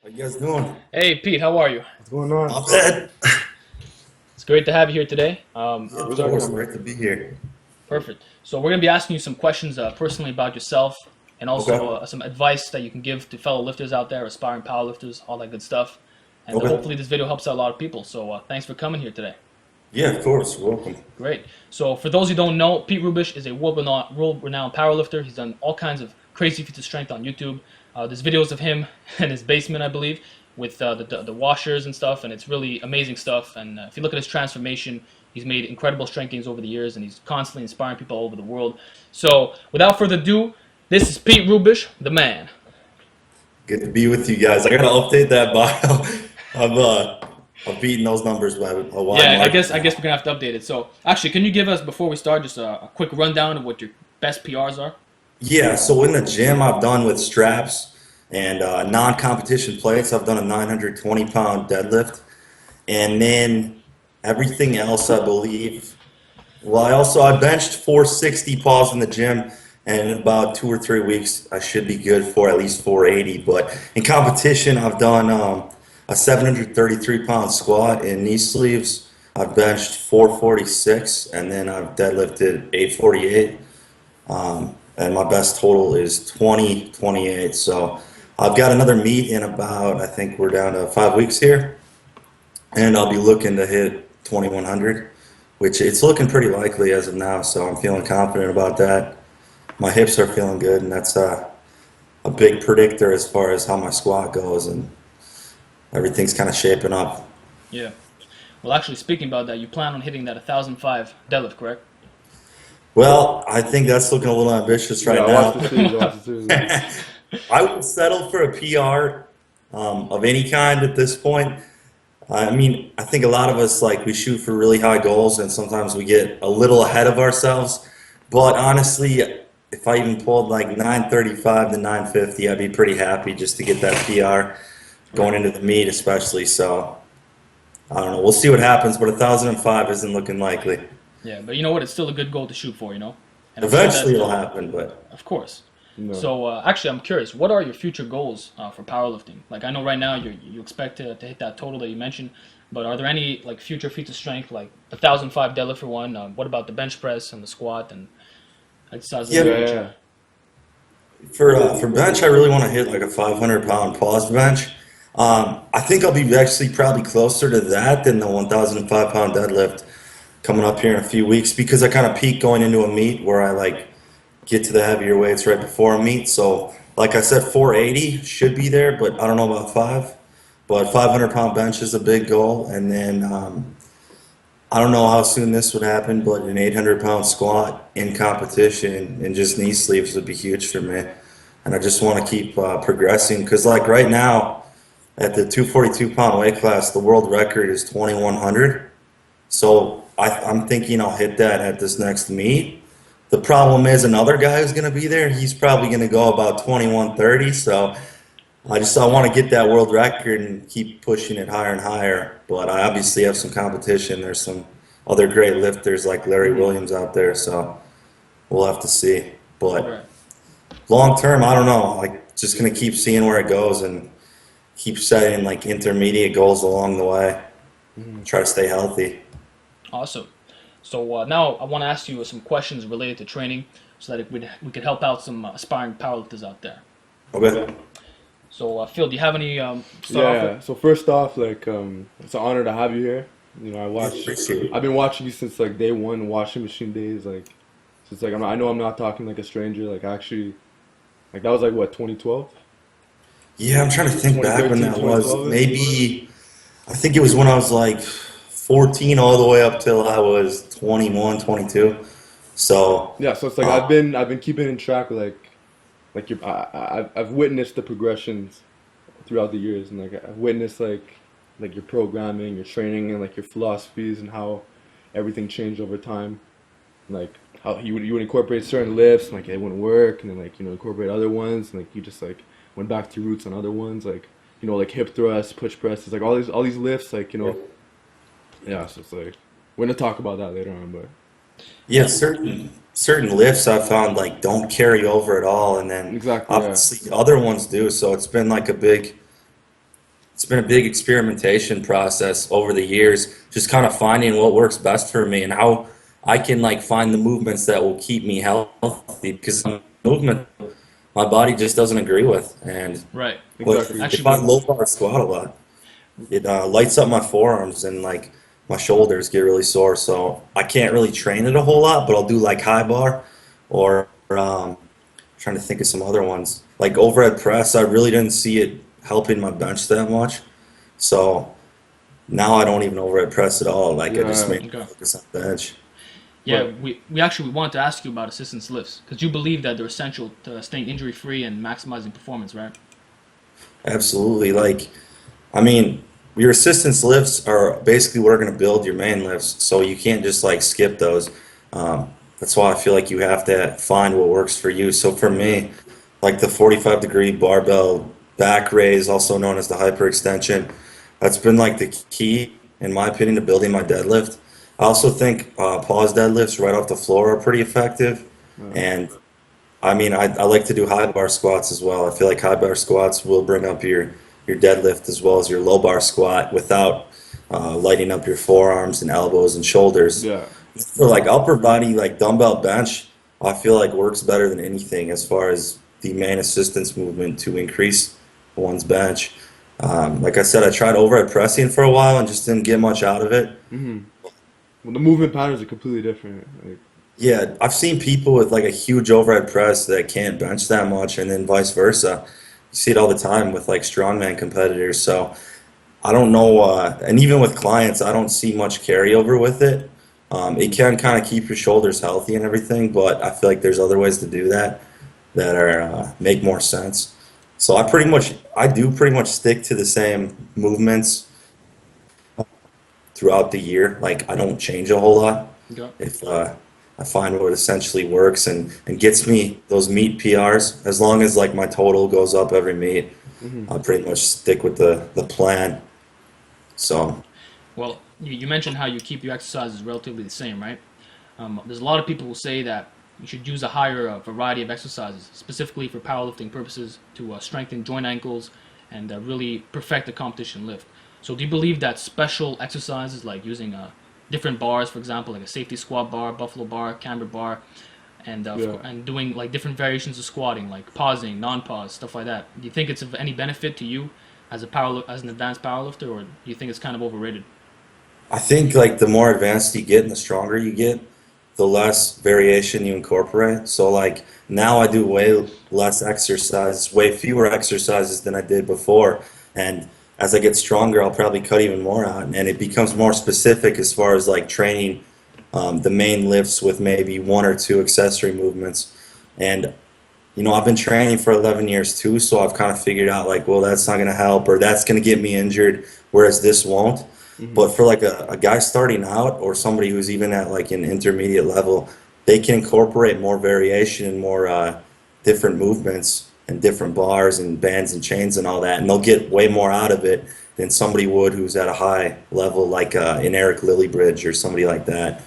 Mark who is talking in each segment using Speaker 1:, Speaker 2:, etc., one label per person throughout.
Speaker 1: How you guys doing?
Speaker 2: Hey Pete, how are you?
Speaker 3: What's going on?
Speaker 1: I'm good.
Speaker 2: It's great to have you here today.
Speaker 1: Yeah, of
Speaker 3: Where's our
Speaker 1: course,
Speaker 3: camera?
Speaker 1: great to be here.
Speaker 2: Perfect. So we're gonna be asking you some questions personally about yourself, and also
Speaker 1: Okay.
Speaker 2: some advice that you can give to fellow lifters out there, aspiring powerlifters, all that good stuff. And
Speaker 1: Okay.
Speaker 2: hopefully this video helps out a lot of people. So thanks for coming here today.
Speaker 1: Yeah, of course. Welcome.
Speaker 2: Great. So for those who don't know, Pete Rubish is a world-renowned powerlifter. He's done all kinds of crazy feats of strength on YouTube. There's videos of him in his basement, I believe, with the washers and stuff, and it's really amazing stuff. And if you look at his transformation, he's made incredible strength gains over the years, and he's constantly inspiring people all over the world. So without further ado, this is Pete Rubish, the man.
Speaker 1: Good to be with you guys. I gotta update that bio. I'm beating those numbers by a wide
Speaker 2: Yeah,
Speaker 1: margin.
Speaker 2: I guess we're gonna have to update it. So actually, can you give us, before we start, just a quick rundown of what your best PRs are?
Speaker 1: Yeah, so in the gym, I've done with straps and non-competition plates. I've done a 920-pound deadlift, and then everything else, I believe. Well, I benched 460 pause in the gym, and in about 2 or 3 weeks, I should be good for at least 480. But in competition, I've done a 733-pound squat in knee sleeves. I've benched 446, and then I've deadlifted 848. And my best total is 2028. So I've got another meet in about, I think we're down to 5 weeks here, and I'll be looking to hit 2100, which it's looking pretty likely as of now. So I'm feeling confident about that. My hips are feeling good, and that's a big predictor as far as how my squat goes, and everything's kind of shaping up.
Speaker 2: Yeah. Well, actually, speaking about that, you plan on hitting that 1005 deadlift, correct?
Speaker 1: Well, I think that's looking a little ambitious right
Speaker 3: Yeah,
Speaker 1: now.
Speaker 3: watch the series.
Speaker 1: I would settle for a PR of any kind at this point. I mean, I think a lot of us, like, we shoot for really high goals, and sometimes we get a little ahead of ourselves. But honestly, if I even pulled like 935 to 950, I'd be pretty happy just to get that PR going into the meet, especially. So I don't know. We'll see what happens, but 1005 isn't looking likely.
Speaker 2: Yeah, but you know what? It's still a good goal to shoot for, you know? And I'm sure
Speaker 1: Eventually,
Speaker 2: that,
Speaker 1: it'll happen, but
Speaker 2: of course.
Speaker 3: No.
Speaker 2: So actually, I'm curious. What are your future goals for powerlifting? Like, I know right now you expect to hit that total that you mentioned, but are there any like future feats of strength, like 1005 deadlift for one? What about the bench press and the squat and exercises?
Speaker 1: Yeah,
Speaker 2: of that
Speaker 3: Yeah,
Speaker 2: nature?
Speaker 3: yeah.
Speaker 1: for bench, I really want to hit like a 500-pound pause bench. I think I'll be actually probably closer to that than the 1,005-pound deadlift coming up here in a few weeks, because I kind of peak going into a meet where I like get to the heavier weights right before a meet. So like I said, 480 should be there, but I don't know about five. But 500-pound bench is a big goal, and then I don't know how soon this would happen, but an 800-pound squat in competition and just knee sleeves would be huge for me. And I just want to keep progressing, because like right now at the 242-pound weight class, the world record is 2100. So I'm thinking I'll hit that at this next meet. The problem is another guy who's going to be there, he's probably going to go about 2130. So I want to get that world record and keep pushing it higher and higher. But I obviously have some competition. There's some other great lifters like Larry Williams out there. So we'll have to see. But
Speaker 2: Right.
Speaker 1: long term, I don't know. Like, just going to keep seeing where it goes and keep setting like intermediate goals along the way. Try to stay healthy.
Speaker 2: Awesome. So now I want to ask you some questions related to training, so that we could help out some aspiring powerlifters out there.
Speaker 1: Okay.
Speaker 2: So Phil, do you have any start off
Speaker 3: Yeah.
Speaker 2: with?
Speaker 3: So first off, like, it's an honor to have you here. You know,
Speaker 1: Appreciate it.
Speaker 3: I've been watching you since like day one, washing machine days. Like, since like I know I'm not talking like a stranger. Like actually, like that was like what 2012,
Speaker 1: Yeah, I'm trying to think back when
Speaker 3: 2013,
Speaker 1: that was.
Speaker 3: 2012.
Speaker 1: Maybe, I think it was when I was like 14 all the way up till I was 21, 22. So,
Speaker 3: Yeah. So it's like I've been keeping in track like I've witnessed the progressions throughout the years, and like I've witnessed like your programming, your training, and like your philosophies and how everything changed over time. Like how you would incorporate certain lifts, and like they wouldn't work, and then like incorporate other ones, and like you just like went back to roots on other ones, like like hip thrusts, push presses, like all these lifts, like yeah. So it's like we're gonna talk about that later on, but
Speaker 1: yeah, certain lifts I found like don't carry over at all, and then
Speaker 3: exactly, yeah.
Speaker 1: obviously other ones do. So it's been like a big it's been a big experimentation process over the years, just kind of finding what works best for me and how I can like find the movements that will keep me healthy because some movement my body just doesn't agree with. And
Speaker 2: Right.
Speaker 3: Exactly.
Speaker 1: if
Speaker 2: Actually,
Speaker 1: I low bar squat a lot, it lights up my forearms and like my shoulders get really sore. So I can't really train it a whole lot, but I'll do like high bar or trying to think of some other ones. Like overhead press, I really didn't see it helping my bench that much. So now I don't even overhead press at all. Like I just
Speaker 3: Yeah.
Speaker 1: mainly
Speaker 2: okay.
Speaker 1: focus on bench.
Speaker 2: Yeah,
Speaker 3: But
Speaker 2: we actually wanted to ask you about assistance lifts because you believe that they're essential to staying injury free and maximizing performance, right?
Speaker 1: Absolutely. Like, I mean, your assistance lifts are basically what are going to build your main lifts. So you can't just like skip those. That's why I feel like you have to find what works for you. So for me, like the 45-degree barbell back raise, also known as the hyperextension, that's been like the key, in my opinion, to building my deadlift. I also think pause deadlifts right off the floor are pretty effective.
Speaker 3: uh,
Speaker 1: And I mean, I like to do high bar squats as well. I feel like high bar squats will bring up your deadlift as well as your low bar squat without lighting up your forearms and elbows and shoulders.
Speaker 3: yeah.
Speaker 1: For like upper body, like dumbbell bench, I feel like works better than anything as far as the main assistance movement to increase one's bench. Like I said, I tried overhead pressing for a while and just didn't get much out of it.
Speaker 3: Hmm. Well, the movement patterns are completely different. Like,
Speaker 1: Yeah, I've seen people with like a huge overhead press that can't bench that much, and then vice versa. You see it all the time with like strongman competitors. So I don't know, and even with clients, I don't see much carryover with it. It can kind of keep your shoulders healthy and everything, but I feel like there's other ways to do that that are make more sense. So I do pretty much stick to the same movements throughout the year. Like I don't change a whole lot.
Speaker 2: Okay.
Speaker 1: If I find what essentially works and gets me those meet PRs, as long as like my total goes up every meet,
Speaker 3: hmm.
Speaker 1: I pretty much stick with the plan. So
Speaker 2: Well, you mentioned how you keep your exercises relatively the same, right? There's a lot of people who say that you should use a higher variety of exercises, specifically for powerlifting purposes, to strengthen joint ankles and really perfect the competition lift. So, do you believe that special exercises like using different bars, for example, like a safety squat bar, buffalo bar, camber bar, and
Speaker 3: Yeah.
Speaker 2: and doing like different variations of squatting, like pausing, non-pause, stuff like that, do you think it's of any benefit to you as as an advanced powerlifter, or do you think it's kind of overrated?
Speaker 1: I think like the more advanced you get and the stronger you get, the less variation you incorporate. So like now I do way less exercise, way fewer exercises than I did before. And as I get stronger, I'll probably cut even more out. And it becomes more specific as far as like training the main lifts with maybe one or two accessory movements. And I've been training for 11 years too, so I've kind of figured out like, well, that's not going to help or that's going to get me injured, whereas this won't.
Speaker 3: Hmm.
Speaker 1: But for like a guy starting out or somebody who's even at like an intermediate level, they can incorporate more variation and more different movements and different bars and bands and chains and all that, and they'll get way more out of it than somebody would who's at a high level like an Eric Lillybridge or somebody like that.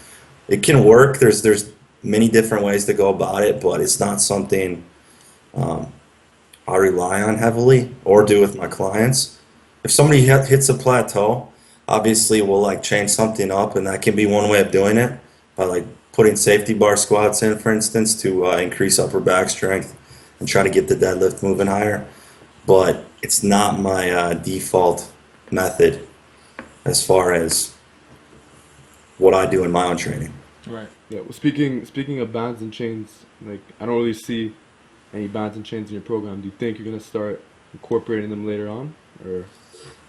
Speaker 1: It can work. There's many different ways to go about it, but it's not something I rely on heavily or do with my clients. If somebody hits a plateau, obviously we'll like change something up, and that can be one way of doing it by like putting safety bar squats in, for instance, to increase upper back strength and try to get the deadlift moving higher. But it's not my default method as far as what I do in my own training.
Speaker 2: Right.
Speaker 3: Yeah. Well, speaking of bands and chains, like I don't really see any bands and chains in your program. Do you think you're gonna start incorporating them later on, or?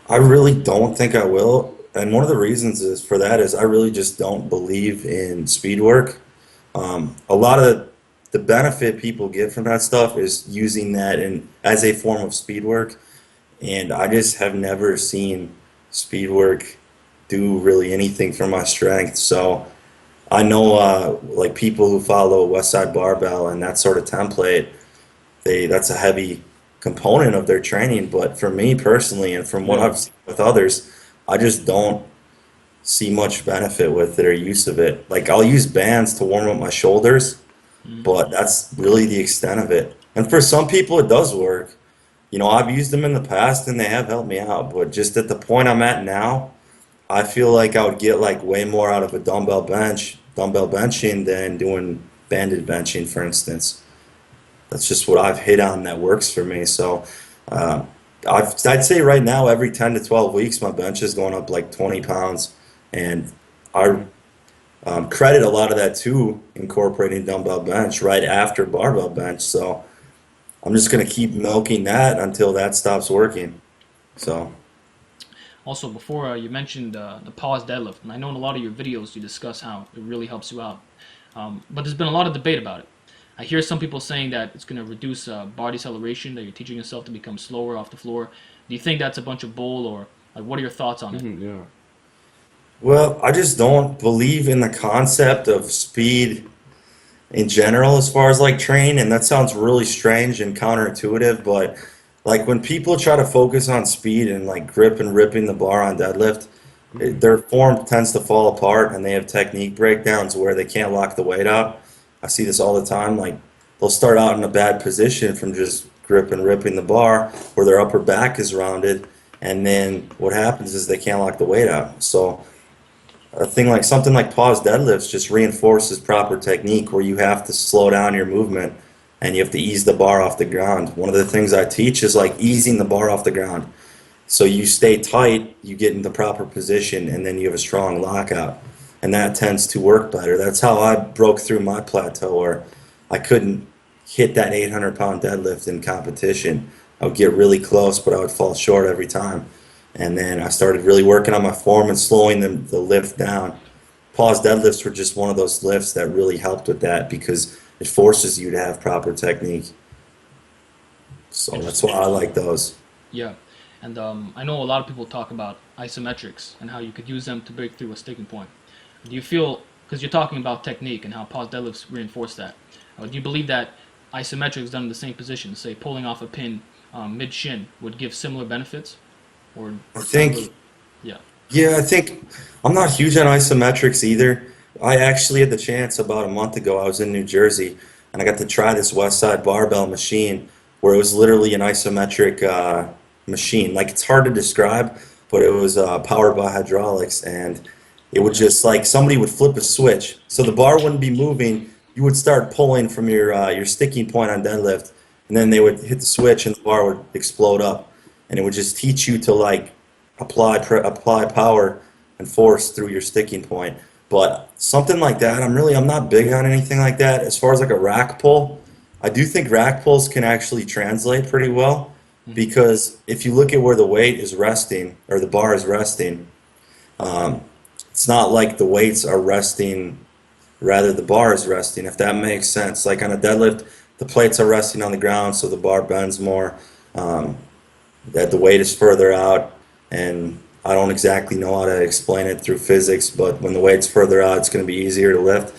Speaker 1: I really don't think I will. And one of the reasons is for that is I really just don't believe in speed work. A lot of the benefit people get from that stuff is using that in as a form of speed work, and I just have never seen speed work do really anything for my strength. So I know like people who follow Westside Barbell and that sort of template, that's a heavy component of their training. But for me personally, and from what
Speaker 3: Yeah.
Speaker 1: I've seen with others, I just don't see much benefit with it or use of it. Like I'll use bands to warm up my shoulders,
Speaker 2: Mm.
Speaker 1: but that's really the extent of it. And for some people, it does work. I've used them in the past and they have helped me out, but just at the point I'm at now, I feel like I would get like way more out of a dumbbell benching than doing banded benching, for instance. That's just what I've hit on that works for me. So uh, I'd say right now, every 10 to 12 weeks, my bench is going up like 20 pounds. And I credit a lot of that to incorporating dumbbell bench right after barbell bench. So I'm just going to keep milking that until that stops working. So.
Speaker 2: Also, before you mentioned the pause deadlift, and I know in a lot of your videos you discuss how it really helps you out. But there's been a lot of debate about it. I hear some people saying that it's going to reduce bar deceleration, that you're teaching yourself to become slower off the floor. Do you think that's a bunch of bull, or like, what are your thoughts on it?
Speaker 3: Yeah.
Speaker 1: Well, I just don't believe in the concept of speed in general as far as like train, and that sounds really strange and counterintuitive, but like when people try to focus on speed and like grip and ripping the bar on deadlift, their form tends to fall apart and they have technique breakdowns where they can't lock the weight out. I see this all the time. Like they'll start out in a bad position from just grip and ripping the bar where their upper back is rounded, and then what happens is they can't lock the weight out. So a thing like something like pause deadlifts just reinforces proper technique where you have to slow down your movement and you have to ease the bar off the ground. One of the things I teach is like easing the bar off the ground. So you stay tight, you get in the proper position, and then you have a strong lockout. And that tends to work better. That's how I broke through my plateau where I couldn't hit that 800-pound deadlift in competition. I would get really close, but I would fall short every time. And then I started really working on my form and slowing the lift down. Pause deadlifts were just one of those lifts that really helped with that because it forces you to have proper technique. So that's why I like those.
Speaker 2: Yeah, and I know a lot of people talk about isometrics and how you could use them to break through a sticking point. Do you feel, because you're talking about technique and how pause deadlifts reinforce that, do you believe that isometrics done in the same position, say pulling off a pin mid-shin, would give similar benefits? Or
Speaker 1: I
Speaker 2: it's not really,
Speaker 1: think,
Speaker 2: yeah.
Speaker 1: yeah, I think I'm not huge on isometrics either. I actually had the chance about a month ago. I was in New Jersey and I got to try this Westside barbell machine where it was literally an isometric machine. Like it's hard to describe, but it was powered by hydraulics, and it would just like somebody would flip a switch, so the bar wouldn't be moving. You would start pulling from your sticking point on deadlift, and then they would hit the switch, and the bar would explode up, and it would just teach you to like apply power and force through your sticking point. But something like that, I'm not big on anything like that. As far as like a rack pull, I do think rack pulls can actually translate pretty well because if you look at where the weight is resting or the bar is resting, um, it's not like the weights are resting, rather the bar is resting, if that makes sense. Like on a deadlift, the plates are resting on the ground, so the bar bends more, um, that the weight is further out, and I don't exactly know how to explain it through physics, but when the weight's further out, it's going to be easier to lift.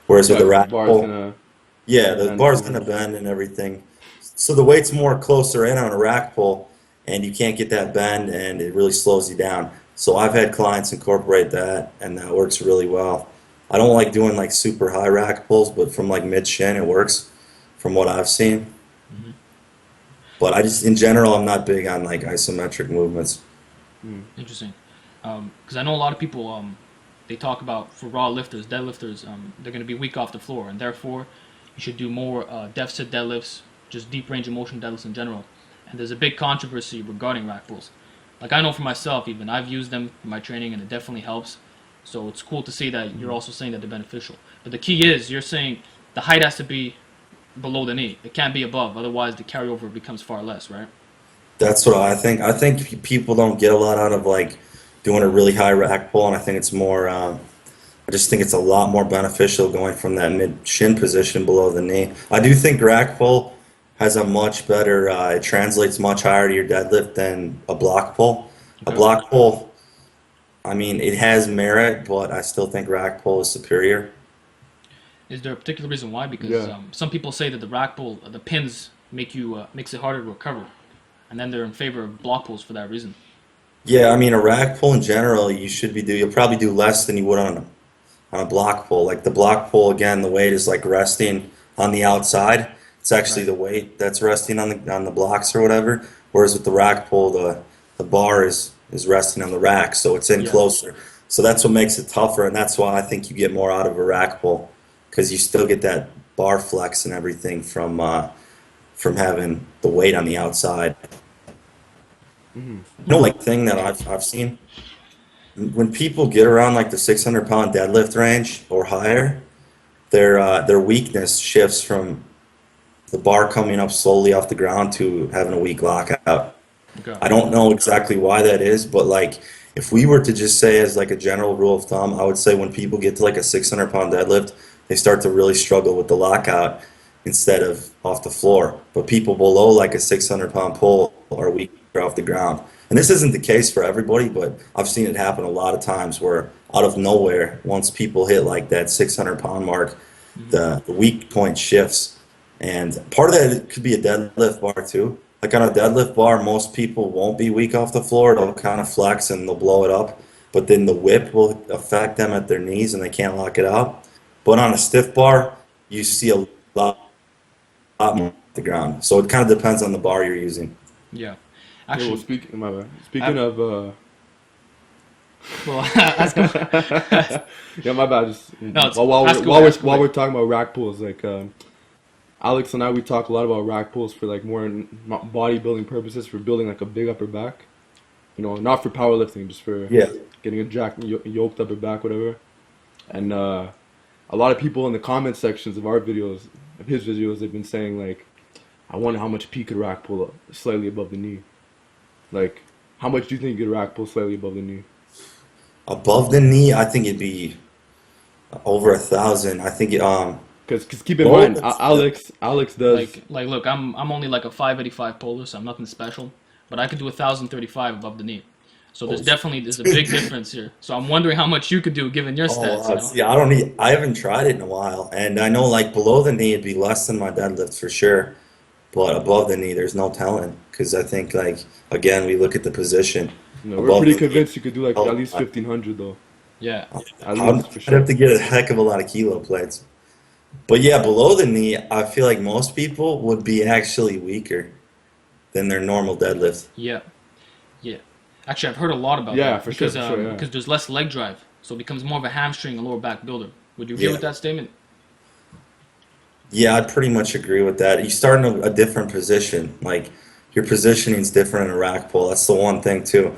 Speaker 1: Whereas with
Speaker 3: Yeah,
Speaker 1: the
Speaker 3: 'cause the
Speaker 1: rack
Speaker 3: bar's
Speaker 1: pull,
Speaker 3: gonna
Speaker 1: yeah, the
Speaker 3: bend
Speaker 1: bar's
Speaker 3: too
Speaker 1: going to
Speaker 3: much.
Speaker 1: bend and everything. So the weight's more closer in on a rack pull, and you can't get that bend, and it really slows you down. So I've had clients incorporate that, and that works really well. I don't like doing like super high rack pulls, but from like mid shin, it works from what I've seen.
Speaker 2: Hmm.
Speaker 1: But I just, in general, I'm not big on like isometric movements.
Speaker 3: Mm.
Speaker 2: Interesting. Because I know a lot of people, they talk about for raw lifters, deadlifters, they're going to be weak off the floor, and therefore you should do more deficit deadlifts, just deep range of motion deadlifts in general. And there's a big controversy regarding rack pulls. Like I know for myself, even I've used them in my training, and it definitely helps. So it's cool to see that you're also saying that they're beneficial. But the key is you're saying the height has to be below the knee. It can't be above, otherwise the carryover becomes far less, right?
Speaker 1: That's what I think. I think people don't get a lot out of like doing a really high rack pull, and I think it's more. I just think it's a lot more beneficial going from that mid shin position below the knee. I do think rack pull has a much better. It translates much higher to your deadlift than a block pull. A
Speaker 2: Okay.
Speaker 1: block pull, I mean, it has merit, but I still think rack pull is superior.
Speaker 2: Is there a particular reason why? Because
Speaker 3: Yeah.
Speaker 2: some people say that the rack pull, the pins makes it harder to recover, and then they're in favor of block pulls for that reason.
Speaker 1: Yeah, I mean, a rack pull in general, you'll probably do less than you would on a block pull. Like the block pull, again, the weight is like resting on the outside. It's actually
Speaker 2: Right.
Speaker 1: the weight that's resting on the blocks or whatever. Whereas with the rack pull, the bar is resting on the rack, so it's in
Speaker 2: Yeah.
Speaker 1: closer. So that's what makes it tougher, and that's why I think you get more out of a rack pull, because you still get that bar flex and everything from having the weight on the outside.
Speaker 3: Hmm.
Speaker 1: You know, like thing that I've seen when people get around like the 600-pound deadlift range or higher, their weakness shifts from the bar coming up slowly off the ground to having a weak lockout.
Speaker 2: Okay.
Speaker 1: I don't know exactly why that is, but like if we were to just say as like a general rule of thumb, I would say when people get to like a 600-pound deadlift, they start to really struggle with the lockout instead of off the floor. But people below like a 600-pound pull are weaker off the ground. And this isn't the case for everybody, but I've seen it happen a lot of times where out of nowhere, once people hit like that 600-pound mark,
Speaker 2: Hmm.
Speaker 1: the weak point shifts. And part of that could be a deadlift bar too. Like on a deadlift bar, most people won't be weak off the floor. They'll kind of flex and they'll blow it up. But then the whip will affect them at their knees and they can't lock it out. But on a stiff bar, you see a lot more off the ground. So it kind of depends on the bar you're using.
Speaker 2: Yeah.
Speaker 3: Yeah, well,
Speaker 2: Actually,
Speaker 3: my bad. Speaking
Speaker 2: I,
Speaker 3: of,
Speaker 2: well, ask him.
Speaker 3: yeah, my bad. Just
Speaker 2: No, it's
Speaker 3: while
Speaker 2: ask
Speaker 3: we're
Speaker 2: away. Ask
Speaker 3: while
Speaker 2: away.
Speaker 3: we're talking about rack pulls, like Alex and I, we talk a lot about rack pulls for like more bodybuilding purposes, for building like a big upper back. You know, not for powerlifting, just for
Speaker 1: Yeah.
Speaker 3: getting a jacked, yoked upper back, whatever. And a lot of people in the comment sections of our videos, of his videos, they've been saying like, I wonder how much Pete could rack pull up slightly above the knee. Like, how much do you think you could rack pull slightly above the knee?
Speaker 1: Above the knee, I think it'd be over 1,000. I think
Speaker 3: Cause keep in
Speaker 1: below
Speaker 3: mind,
Speaker 1: the,
Speaker 3: Alex does.
Speaker 2: Like look, I'm only like a 585 puller, so I'm nothing special, but I could do 1,035 above the knee. So there's a big difference here. So I'm wondering how much you could do given your
Speaker 1: Oh,
Speaker 2: stats, you know?
Speaker 1: see, I haven't tried it in a while, and I know like below the knee it'd be less than my deadlift for sure, but above the knee there's no telling because I think like again we look at the position
Speaker 3: You know, we're
Speaker 1: above
Speaker 3: pretty
Speaker 1: the knee.
Speaker 3: convinced you could do like at
Speaker 1: Oh,
Speaker 3: least 1,500 though,
Speaker 2: Yeah.
Speaker 3: at
Speaker 1: I'd
Speaker 3: least for
Speaker 1: have
Speaker 3: sure.
Speaker 1: to get a heck of a lot of kilo plates, but yeah, below the knee I feel like most people would be actually weaker than their normal deadlift.
Speaker 2: Yeah. Yeah. Actually, I've heard a lot about
Speaker 3: Yeah,
Speaker 2: that
Speaker 3: for sure, yeah.
Speaker 2: because there's less leg drive, so it becomes more of a hamstring and lower back builder. Would you agree
Speaker 1: Yeah,
Speaker 2: with that statement?
Speaker 1: yeah, I'd pretty much agree with that. You start in a different position, like your positioning's different in a rack pull. That's the one thing too.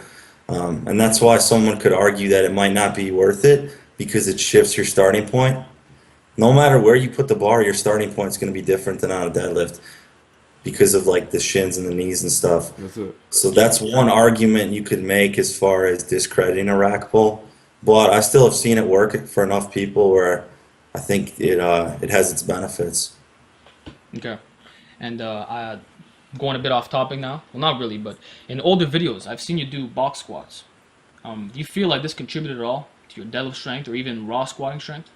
Speaker 1: And that's why someone could argue that it might not be worth it because it shifts your starting point. No matter where you put the bar, your starting point is going to be different than on a deadlift because of like the shins and the knees and stuff.
Speaker 3: That's it.
Speaker 1: So that's one argument you could make as far as discrediting a rack pull. But I still have seen it work for enough people where I think it has its benefits.
Speaker 2: Okay. And going a bit off topic now. Well, not really, but in older videos, I've seen you do box squats. Do you feel like this contributed at all to your deadlift strength or even raw squatting strength?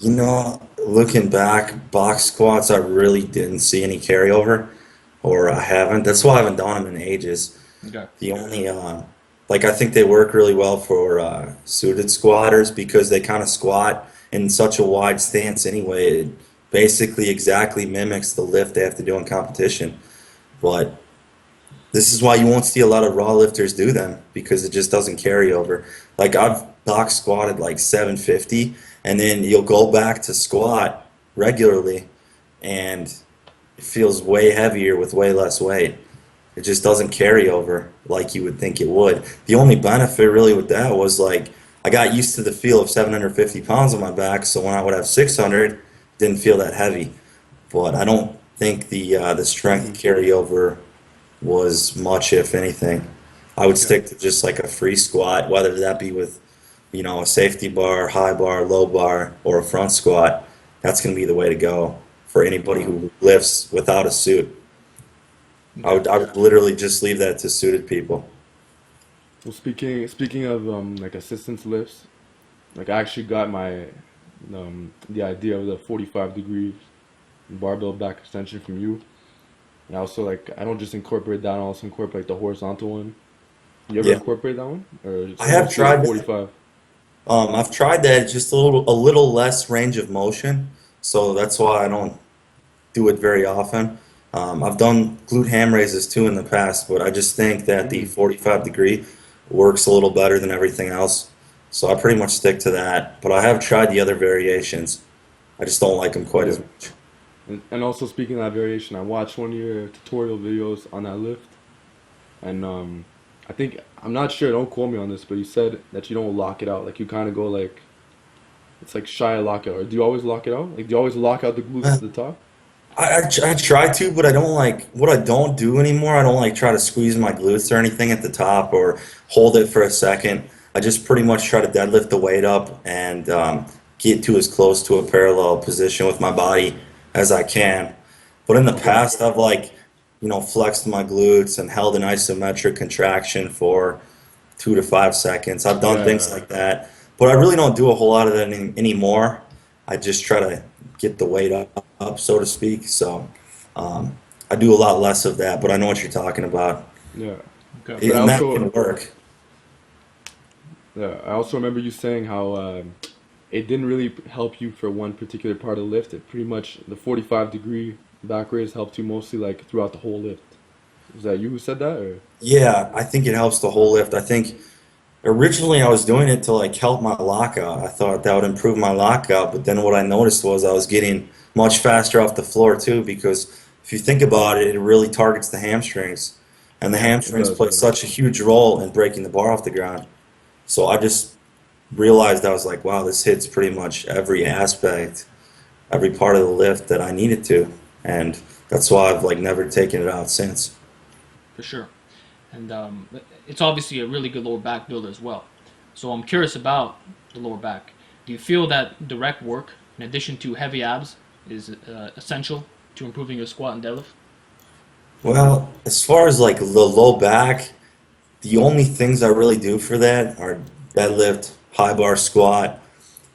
Speaker 1: You know, looking back, box squats, I really didn't see any carryover, or I haven't. That's why I haven't done them in ages.
Speaker 2: Okay.
Speaker 1: The only, like, I think they work really well for suited squatters because they kind of squat in such a wide stance anyway. It basically exactly mimics the lift they have to do in competition. But this is why you won't see a lot of raw lifters do them because it just doesn't carry over. Like I've box squatted like 750 and then you'll go back to squat regularly and it feels way heavier with way less weight. It just doesn't carry over like you would think it would. The only benefit really with that was like I got used to the feel of 750 pounds on my back, so when I would have 600, it didn't feel that heavy. But I don't think the strength
Speaker 3: Hmm.
Speaker 1: carryover was much, if anything. I would
Speaker 3: Okay.
Speaker 1: stick to just like a free squat, whether that be with, you know, a safety bar, high bar, low bar, or a front squat. That's going to be the way to go for anybody
Speaker 3: Uh,
Speaker 1: who lifts without a suit.
Speaker 2: Okay.
Speaker 1: I would literally just leave that to suited people.
Speaker 3: well, speaking of like assistance lifts, like I actually got my the idea of the 45-degree barbell back extension from you. And also like I don't just incorporate that, I also incorporate the horizontal one. You ever
Speaker 1: Yeah,
Speaker 3: incorporate that one, or
Speaker 1: I
Speaker 3: it's
Speaker 1: have
Speaker 3: mostly the
Speaker 1: tried that.
Speaker 3: 45?
Speaker 1: I've tried that. It's just a little less range of motion, so that's why I don't do it very often. I've done glute ham raises too in the past, but I just think that the
Speaker 3: Mm.
Speaker 1: 45 degree works a little better than everything else. So I pretty much stick to that. But I have tried the other variations. I just don't like them quite as
Speaker 3: Yeah.
Speaker 1: much.
Speaker 3: And also speaking of that variation, I watched one of your tutorial videos on that lift, and I think I'm not sure. Don't quote me on this, but you said that you don't lock it out. Like you kind of go like it's like shy lockout. Or do you always lock it out? Like do you always lock out the glutes to the top?
Speaker 1: I try to, but I don't like what I don't do anymore. I don't like try to squeeze my glutes or anything at the top or hold it for a second. I just pretty much try to deadlift the weight up and get to as close to a parallel position with my body as I can. But in the
Speaker 3: Okay.
Speaker 1: past, I've like, flexed my glutes and held an isometric contraction for 2 to 5 seconds. I've done things
Speaker 3: Yeah.
Speaker 1: like that, but I really don't do a whole lot of that anymore. I just try to get the weight up, so to speak. So um, I do a lot less of that, but I know what you're talking about,
Speaker 3: Yeah.
Speaker 2: Okay.
Speaker 3: But I
Speaker 1: and that can
Speaker 3: also
Speaker 1: work.
Speaker 3: yeah, I also remember you saying how it didn't really help you for one particular part of the lift. It pretty much the 45-degree back raise helped you mostly like throughout the whole lift. Was that you who said that or?
Speaker 1: Yeah, I think it helps the whole lift. I think originally I was doing it to like help my lockout. I thought that would improve my lockout, but then what I noticed was I was getting much faster off the floor too, because if you think about it, it really targets the hamstrings, and the
Speaker 3: It
Speaker 1: hamstrings
Speaker 3: does,
Speaker 1: play
Speaker 3: yeah.
Speaker 1: such a huge role in breaking the bar off the ground. So I just realized I was like, wow, this hits pretty much every aspect, every part of the lift that I needed to, and that's why I've like never taken it out since.
Speaker 2: For sure. And it's obviously a really good lower back builder as well. So I'm curious about the lower back. Do you feel that direct work, in addition to heavy abs, is essential to improving your squat and deadlift?
Speaker 1: Well, as far as like the low back, the only things I really do for that are deadlift, high bar squat,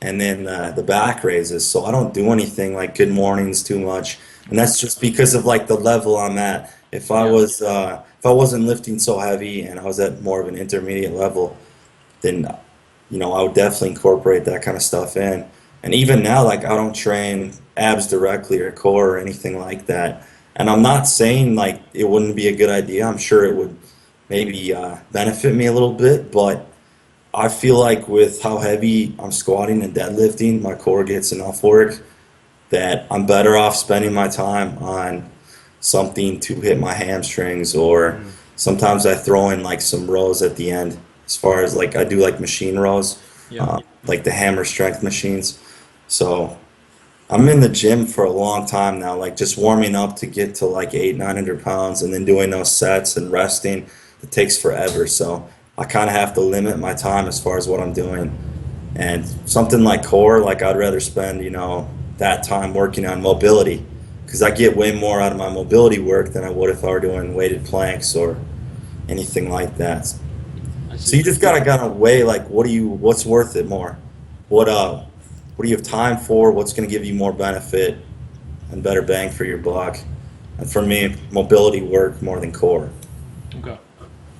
Speaker 1: and then the back raises. So I don't do anything like good mornings too much, and that's just because of like the level I'm at.
Speaker 2: Yeah.
Speaker 1: If I wasn't lifting so heavy and I was at more of an intermediate level, then I would definitely incorporate that kind of stuff in. And even now, like I don't train abs directly or core or anything like that. And I'm not saying like it wouldn't be a good idea. I'm sure it would maybe benefit me a little bit, but I feel like with how heavy I'm squatting and deadlifting, my core gets enough work that I'm better off spending my time on something to hit my hamstrings, or
Speaker 3: Mm.
Speaker 1: sometimes I throw in like some rows at the end, as far as like I do like machine rows,
Speaker 2: Yeah.
Speaker 1: like the hammer strength machines. So I'm in the gym for a long time now, like just warming up to get to like 900 pounds and then doing those sets and resting. It takes forever. So I kind of have to limit my time as far as what I'm doing. And something like core, like I'd rather spend, that time working on mobility, because I get way more out of my mobility work than I would if I were doing weighted planks or anything like that.
Speaker 2: I
Speaker 1: So
Speaker 2: see.
Speaker 1: you just gotta kind of weigh like what's worth it more? What uh what do you have time for? What's gonna give you more benefit and better bang for your buck? And for me, mobility work more than core.
Speaker 2: Okay.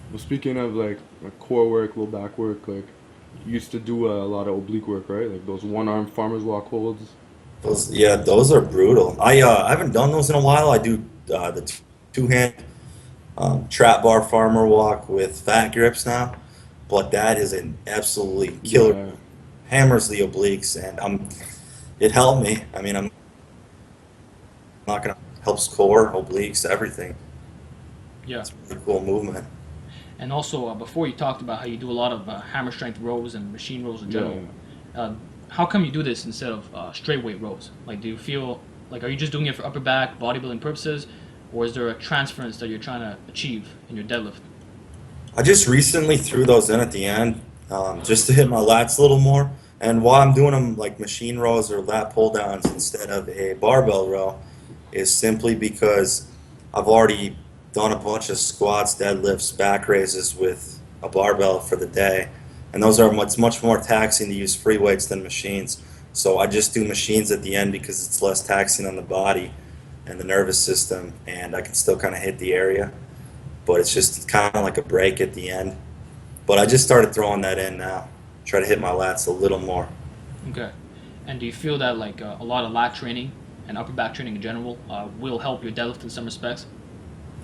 Speaker 3: Well, speaking of like core work, low back work, like you used to do a lot of oblique work, right? Like those one arm farmer's walk holds.
Speaker 1: Those, yeah, those are brutal. I haven't done those in a while. I do the two hand trap bar farmer walk with fat grips now, but that is an absolutely killer.
Speaker 3: Yeah.
Speaker 1: Hammers the obliques, and it helped me. I mean, I'm not gonna helps core, obliques, everything.
Speaker 2: Yeah.
Speaker 1: It's a really cool movement.
Speaker 2: And also, before you talked about how you do a lot of hammer strength rows and machine rows in
Speaker 3: Yeah.
Speaker 2: general, uh, how come you do this instead of straight weight rows? Like, do you feel like are you just doing it for upper back bodybuilding purposes, or is there a transference that you're trying to achieve in your deadlift?
Speaker 1: I just recently threw those in at the end, just to hit my lats a little more. And while I'm doing them like machine rows or lat pull downs instead of a barbell row, is simply because I've already done a bunch of squats, deadlifts, back raises with a barbell for the day. And those are much more taxing to use free weights than machines. So I just do machines at the end because it's less taxing on the body and the nervous system, and I can still kind of hit the area, but it's just kind of like a break at the end. But I just started throwing that in now. Try to hit my lats a little more.
Speaker 2: Okay. And do you feel that like a lot of lat training and upper back training in general will help your deadlift in some respects?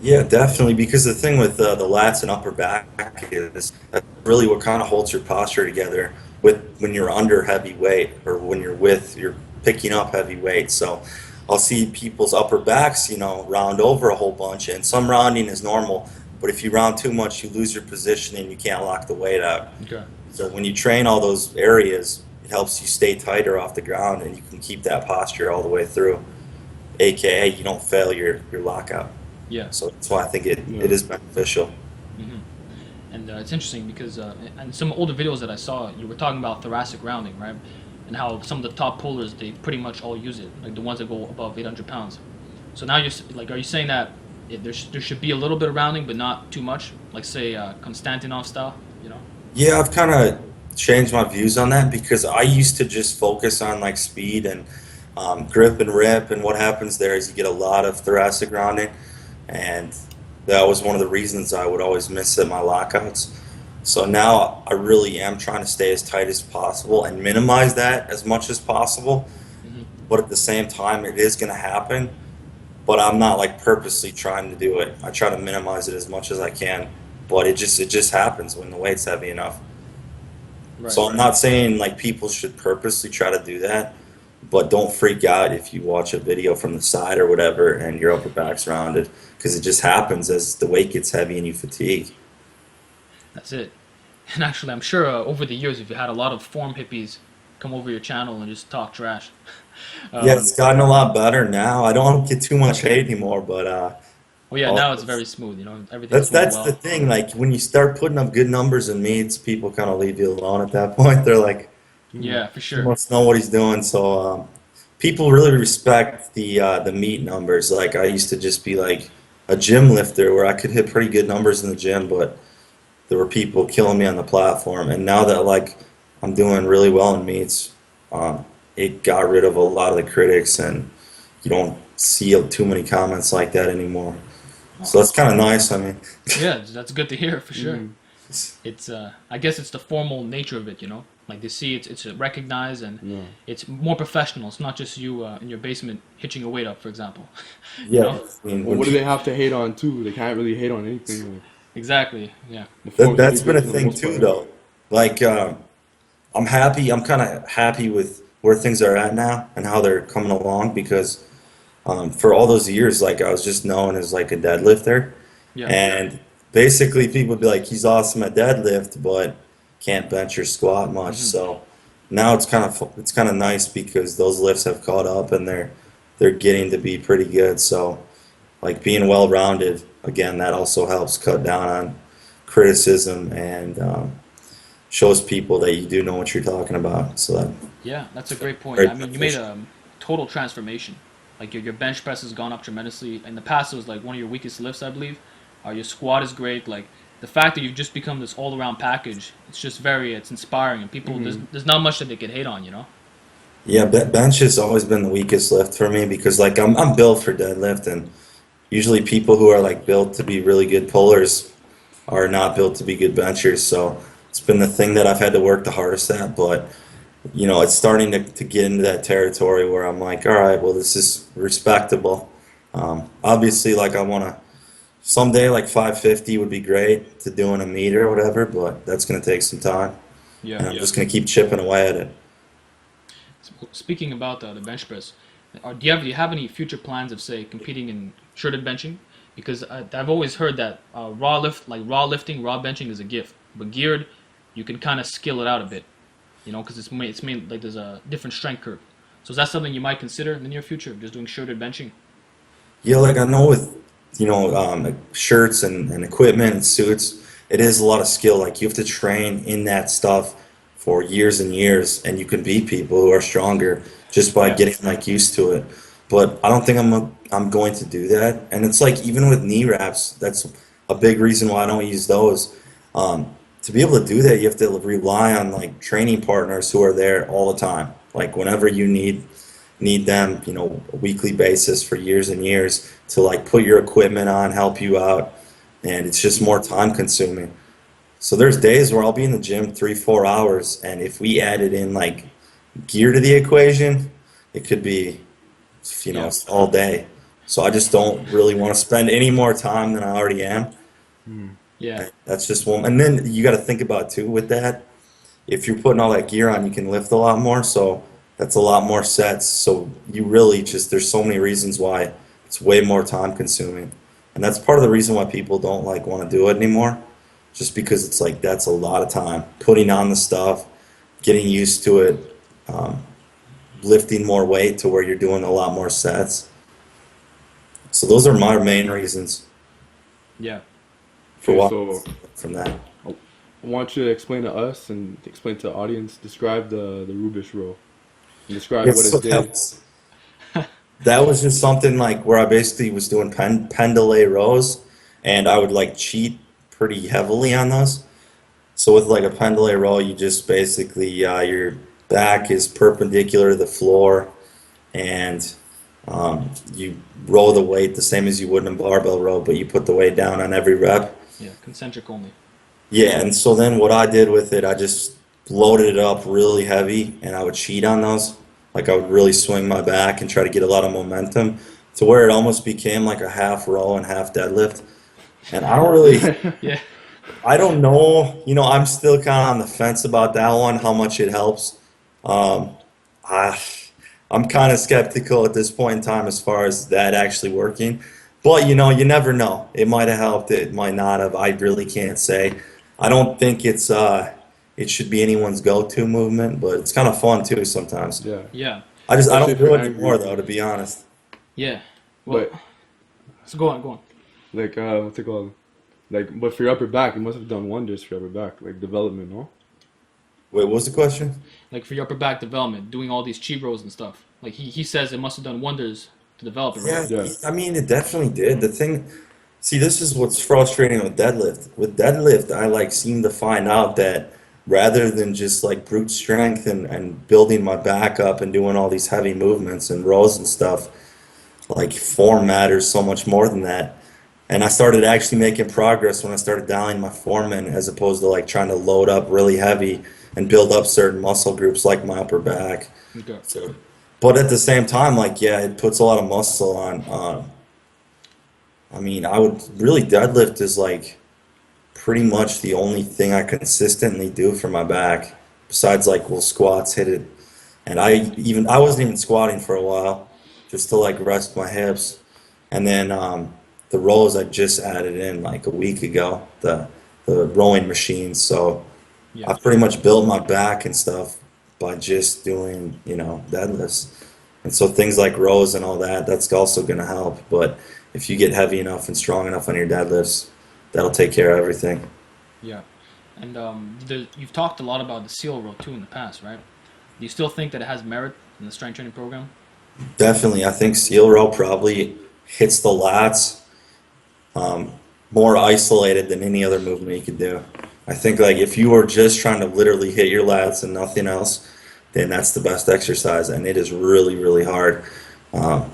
Speaker 1: Yeah, definitely. Because the thing with the lats and upper back is that's really what kind of holds your posture together with when you're under heavy weight or when you're picking up heavy weight. So I'll see people's upper backs, round over a whole bunch, and some rounding is normal. But if you round too much, you lose your position and you can't lock the weight out.
Speaker 2: Okay.
Speaker 1: So when you train all those areas, it helps you stay tighter off the ground and you can keep that posture all the way through. AKA, you don't fail your lockout.
Speaker 2: Yeah.
Speaker 1: So that's why I think
Speaker 3: Yeah.
Speaker 1: it is beneficial.
Speaker 2: Hmm. And it's interesting because in some older videos that I saw, you were talking about thoracic rounding, right? And how some of the top pullers, they pretty much all use it, like the ones that go above 800 pounds. So now are you saying that there should be a little bit of rounding, but not too much? Like say Konstantinov style, you know?
Speaker 1: Yeah, I've kind of changed my views on that because I used to just focus on like speed and grip and rip, and what happens there is you get a lot of thoracic rounding, and that was one of the reasons I would always miss at my lockouts. So now I really am trying to stay as tight as possible and minimize that as much as possible.
Speaker 2: Hmm.
Speaker 1: But at the same time, it is going to happen. But I'm not like purposely trying to do it. I try to minimize it as much as I can. But it just happens when the weight's heavy enough.
Speaker 2: Right.
Speaker 1: So I'm not saying like people should purposely try to do that, but don't freak out if you watch a video from the side or whatever and your upper back's rounded, because it just happens as the weight gets heavy and you fatigue.
Speaker 2: That's it. And actually, I'm sure over the years, if you had a lot of form hippies come over your channel and just talk trash.
Speaker 1: Yeah,
Speaker 2: um,
Speaker 1: it's gotten a lot better now. I don't get too much hate anymore, but
Speaker 2: well, yeah, now it's
Speaker 1: also,
Speaker 2: very smooth. Everything's
Speaker 1: that's
Speaker 2: going
Speaker 1: that's the
Speaker 2: well.
Speaker 1: thing. Like when you start putting up good numbers in meets, people kind of leave you alone at that point. They're like,
Speaker 2: Yeah, for
Speaker 1: he
Speaker 2: sure.
Speaker 1: must know what he's doing. So people really respect the meet numbers. Like I used to just be like a gym lifter where I could hit pretty good numbers in the gym, but there were people killing me on the platform. And now that like I'm doing really well in meets, it got rid of a lot of the critics, and you don't see too many comments like that anymore. So that's kind of nice. I mean,
Speaker 2: Yeah, that's good to hear for sure.
Speaker 3: Mhm.
Speaker 2: It's I guess it's the formal nature of it. Like they see it's recognized and
Speaker 3: Yeah.
Speaker 2: it's more professional. It's not just you in your basement hitching a weight up, for example. you
Speaker 1: yeah,
Speaker 2: know?
Speaker 1: I mean,
Speaker 3: Well,
Speaker 1: when
Speaker 3: what do
Speaker 1: people,
Speaker 3: they have to hate on too? They can't really hate on anything. Like,
Speaker 2: Exactly. Yeah.
Speaker 3: the
Speaker 1: that
Speaker 3: floor is pretty
Speaker 1: that's been
Speaker 3: good
Speaker 1: a
Speaker 3: for the
Speaker 1: thing
Speaker 3: most
Speaker 1: too,
Speaker 3: part.
Speaker 1: though. Like I'm happy. I'm kind of happy with where things are at now and how they're coming along because for all those years, like I was just known as like a deadlifter,
Speaker 2: Yeah.
Speaker 1: and basically people would be like, "He's awesome at deadlift, but can't bench or squat much."
Speaker 2: Hmm.
Speaker 1: So now it's kind of nice because those lifts have caught up and they're getting to be pretty good. So like being well-rounded, again, that also helps cut down on criticism and shows people that you do know what you're talking about. So
Speaker 2: Yeah, that's a great point.
Speaker 1: very
Speaker 2: I mean, you made
Speaker 1: beneficial.
Speaker 2: a total transformation. Like your bench press has gone up tremendously. In the past, it was like one of your weakest lifts, I believe. Your squat is great. Like the fact that you've just become this all-around package, it's inspiring, and people
Speaker 3: Hmm.
Speaker 2: there's not much that they could hate on.
Speaker 1: Yeah, bench has always been the weakest lift for me because like I'm built for deadlift, and usually people who are like built to be really good pullers are not built to be good benchers. So it's been the thing that I've had to work the hardest at, but it's starting to get into that territory where I'm like, all right, well, this is respectable. Obviously, like I want to someday, like 550 would be great to do in a meet or whatever, but that's going to take some time,
Speaker 2: Yeah.
Speaker 1: and I'm just going to keep chipping away at it.
Speaker 2: Speaking about the bench press, do you have any future plans of say competing in shirted benching? Because I've always heard that raw lifting, raw benching is a gift, but geared, you can kind of skill it out a bit, because it's made like there's a different strength curve. So is that something you might consider in the near future, just doing shirted benching?
Speaker 1: Yeah, like I know with like shirts and equipment and suits, it is a lot of skill. Like you have to train in that stuff for years and years, and you can beat people who are stronger just by
Speaker 2: Yeah.
Speaker 1: getting like used to it. But I don't think I'm going to do that. And it's like even with knee wraps, that's a big reason why I don't use those. To be able to do that, you have to rely on like training partners who are there all the time. Like whenever you need them, a weekly basis for years and years to like put your equipment on, help you out, and it's just more time consuming. So there's days where I'll be in the gym 3, 4 hours, and if we added in like gear to the equation, it could be you know,
Speaker 2: Yeah.
Speaker 1: it's all day. So I just don't really want to spend any more time than I already am.
Speaker 3: Mm.
Speaker 2: Yeah.
Speaker 1: That's just one. And then you got to think about too with that. If you're putting all that gear on, you can lift a lot more. So that's a lot more sets. So you really just, there's so many reasons why it's way more time consuming. And that's part of the reason why people don't like want to do it anymore. Just because it's like that's a lot of time putting on the stuff, getting used to it, um, lifting more weight to where you're doing a lot more sets. So those are my main reasons
Speaker 2: Yeah.
Speaker 1: for
Speaker 3: Okay,
Speaker 1: why
Speaker 3: so
Speaker 1: from that.
Speaker 3: I want you to explain to us and explain to the audience, describe the Rubish row and describe what
Speaker 1: Yes, so
Speaker 3: it did.
Speaker 1: that was just something like where I basically was doing pen delay rows, and I would like cheat pretty heavily on those. So with like a pen delay row, you just basically your back is perpendicular to the floor, and you roll the weight the same as you would in a barbell row, but you put the weight down on every rep.
Speaker 2: Yeah. Concentric only.
Speaker 1: Yeah, and so then what I did with it, I just loaded it up really heavy and I would cheat on those. Like I would really swing my back and try to get a lot of momentum to where it almost became like a half row and half deadlift. And I don't really,
Speaker 2: Yeah.
Speaker 1: I don't know, you know, I'm still kind of on the fence about that one, how much it helps. Um, I, I'm kind of skeptical at this point in time as far as that actually working. But you know, you never know. It might have helped, it might not have. I really can't say. I don't think it should be anyone's go-to movement, but it's kind of fun too sometimes.
Speaker 3: Yeah,
Speaker 2: Yeah.
Speaker 1: I
Speaker 3: especially
Speaker 1: don't
Speaker 3: if
Speaker 1: do
Speaker 3: you're
Speaker 1: it
Speaker 3: angry.
Speaker 1: anymore though, to be honest.
Speaker 2: Yeah. Well,
Speaker 3: But
Speaker 2: so go on. Go on.
Speaker 3: like, what's it called? Like, but for your upper back, it must have done wonders for your upper back, like development, no?
Speaker 1: Wait, what was the question?
Speaker 2: Like for your upper back development, doing all these cheat rows and stuff. Like he says it must have done wonders to develop it, right?
Speaker 1: Yeah,
Speaker 3: Yeah,
Speaker 1: I mean, it definitely did. The thing, see, this is what's frustrating with deadlift. With deadlift, I like seem to find out that rather than just like brute strength and building my back up and doing all these heavy movements and rows and stuff, like form matters so much more than that. And I started actually making progress when I started dialing my form in as opposed to like trying to load up really heavy and build up certain muscle groups like my upper back.
Speaker 2: Okay.
Speaker 1: So, but at the same time, like, yeah, it puts a lot of muscle on. I mean, I would really deadlift is like pretty much the only thing I consistently do for my back, besides like, well, squats hit it. And I wasn't even squatting for a while, just to like rest my hips. And then the rows I just added in like a week ago, the rowing machines. So
Speaker 2: Yeah.
Speaker 1: I've pretty much built my back and stuff by just doing, you know, deadlifts. And so things like rows and all that, that's also going to help. But if you get heavy enough and strong enough on your deadlifts, that'll take care of everything.
Speaker 2: Yeah. And you've talked a lot about the seal row too in the past, right? Do you still think that it has merit in the strength training program?
Speaker 1: Definitely, I think steel row probably hits the lats more isolated than any other movement you could do. I think like if you were just trying to literally hit your lats and nothing else, then that's the best exercise, and it is really, really hard. Um,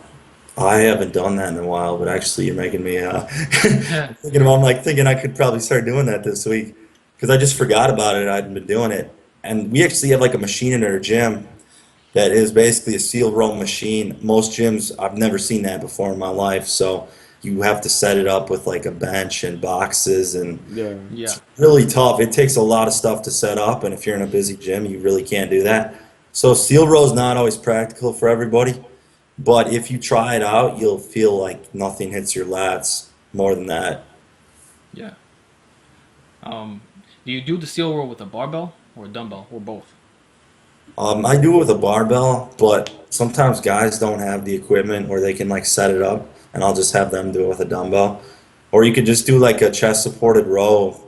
Speaker 1: I haven't done that in a while, but actually you're making me thinking about, I'm like thinking I could probably start doing that this week because I just forgot about it. I hadn't been doing it. And we actually have like a machine in our gym that is basically a seal row machine. Most gyms, I've never seen that before in my life. So you have to set it up with like a bench and boxes, and
Speaker 3: yeah.
Speaker 2: Yeah.
Speaker 1: really tough. It takes a lot of stuff to set up, and if you're in a busy gym, you really can't do that. So steel row is not always practical for everybody, but if you try it out, you'll feel like nothing hits your lats more than that.
Speaker 2: Yeah. Do you do the seal row with a barbell or a dumbbell or both?
Speaker 1: I do it with a barbell, but sometimes guys don't have the equipment where they can like set it up, and I'll just have them do it with a dumbbell. Or you could just do like a chest supported row,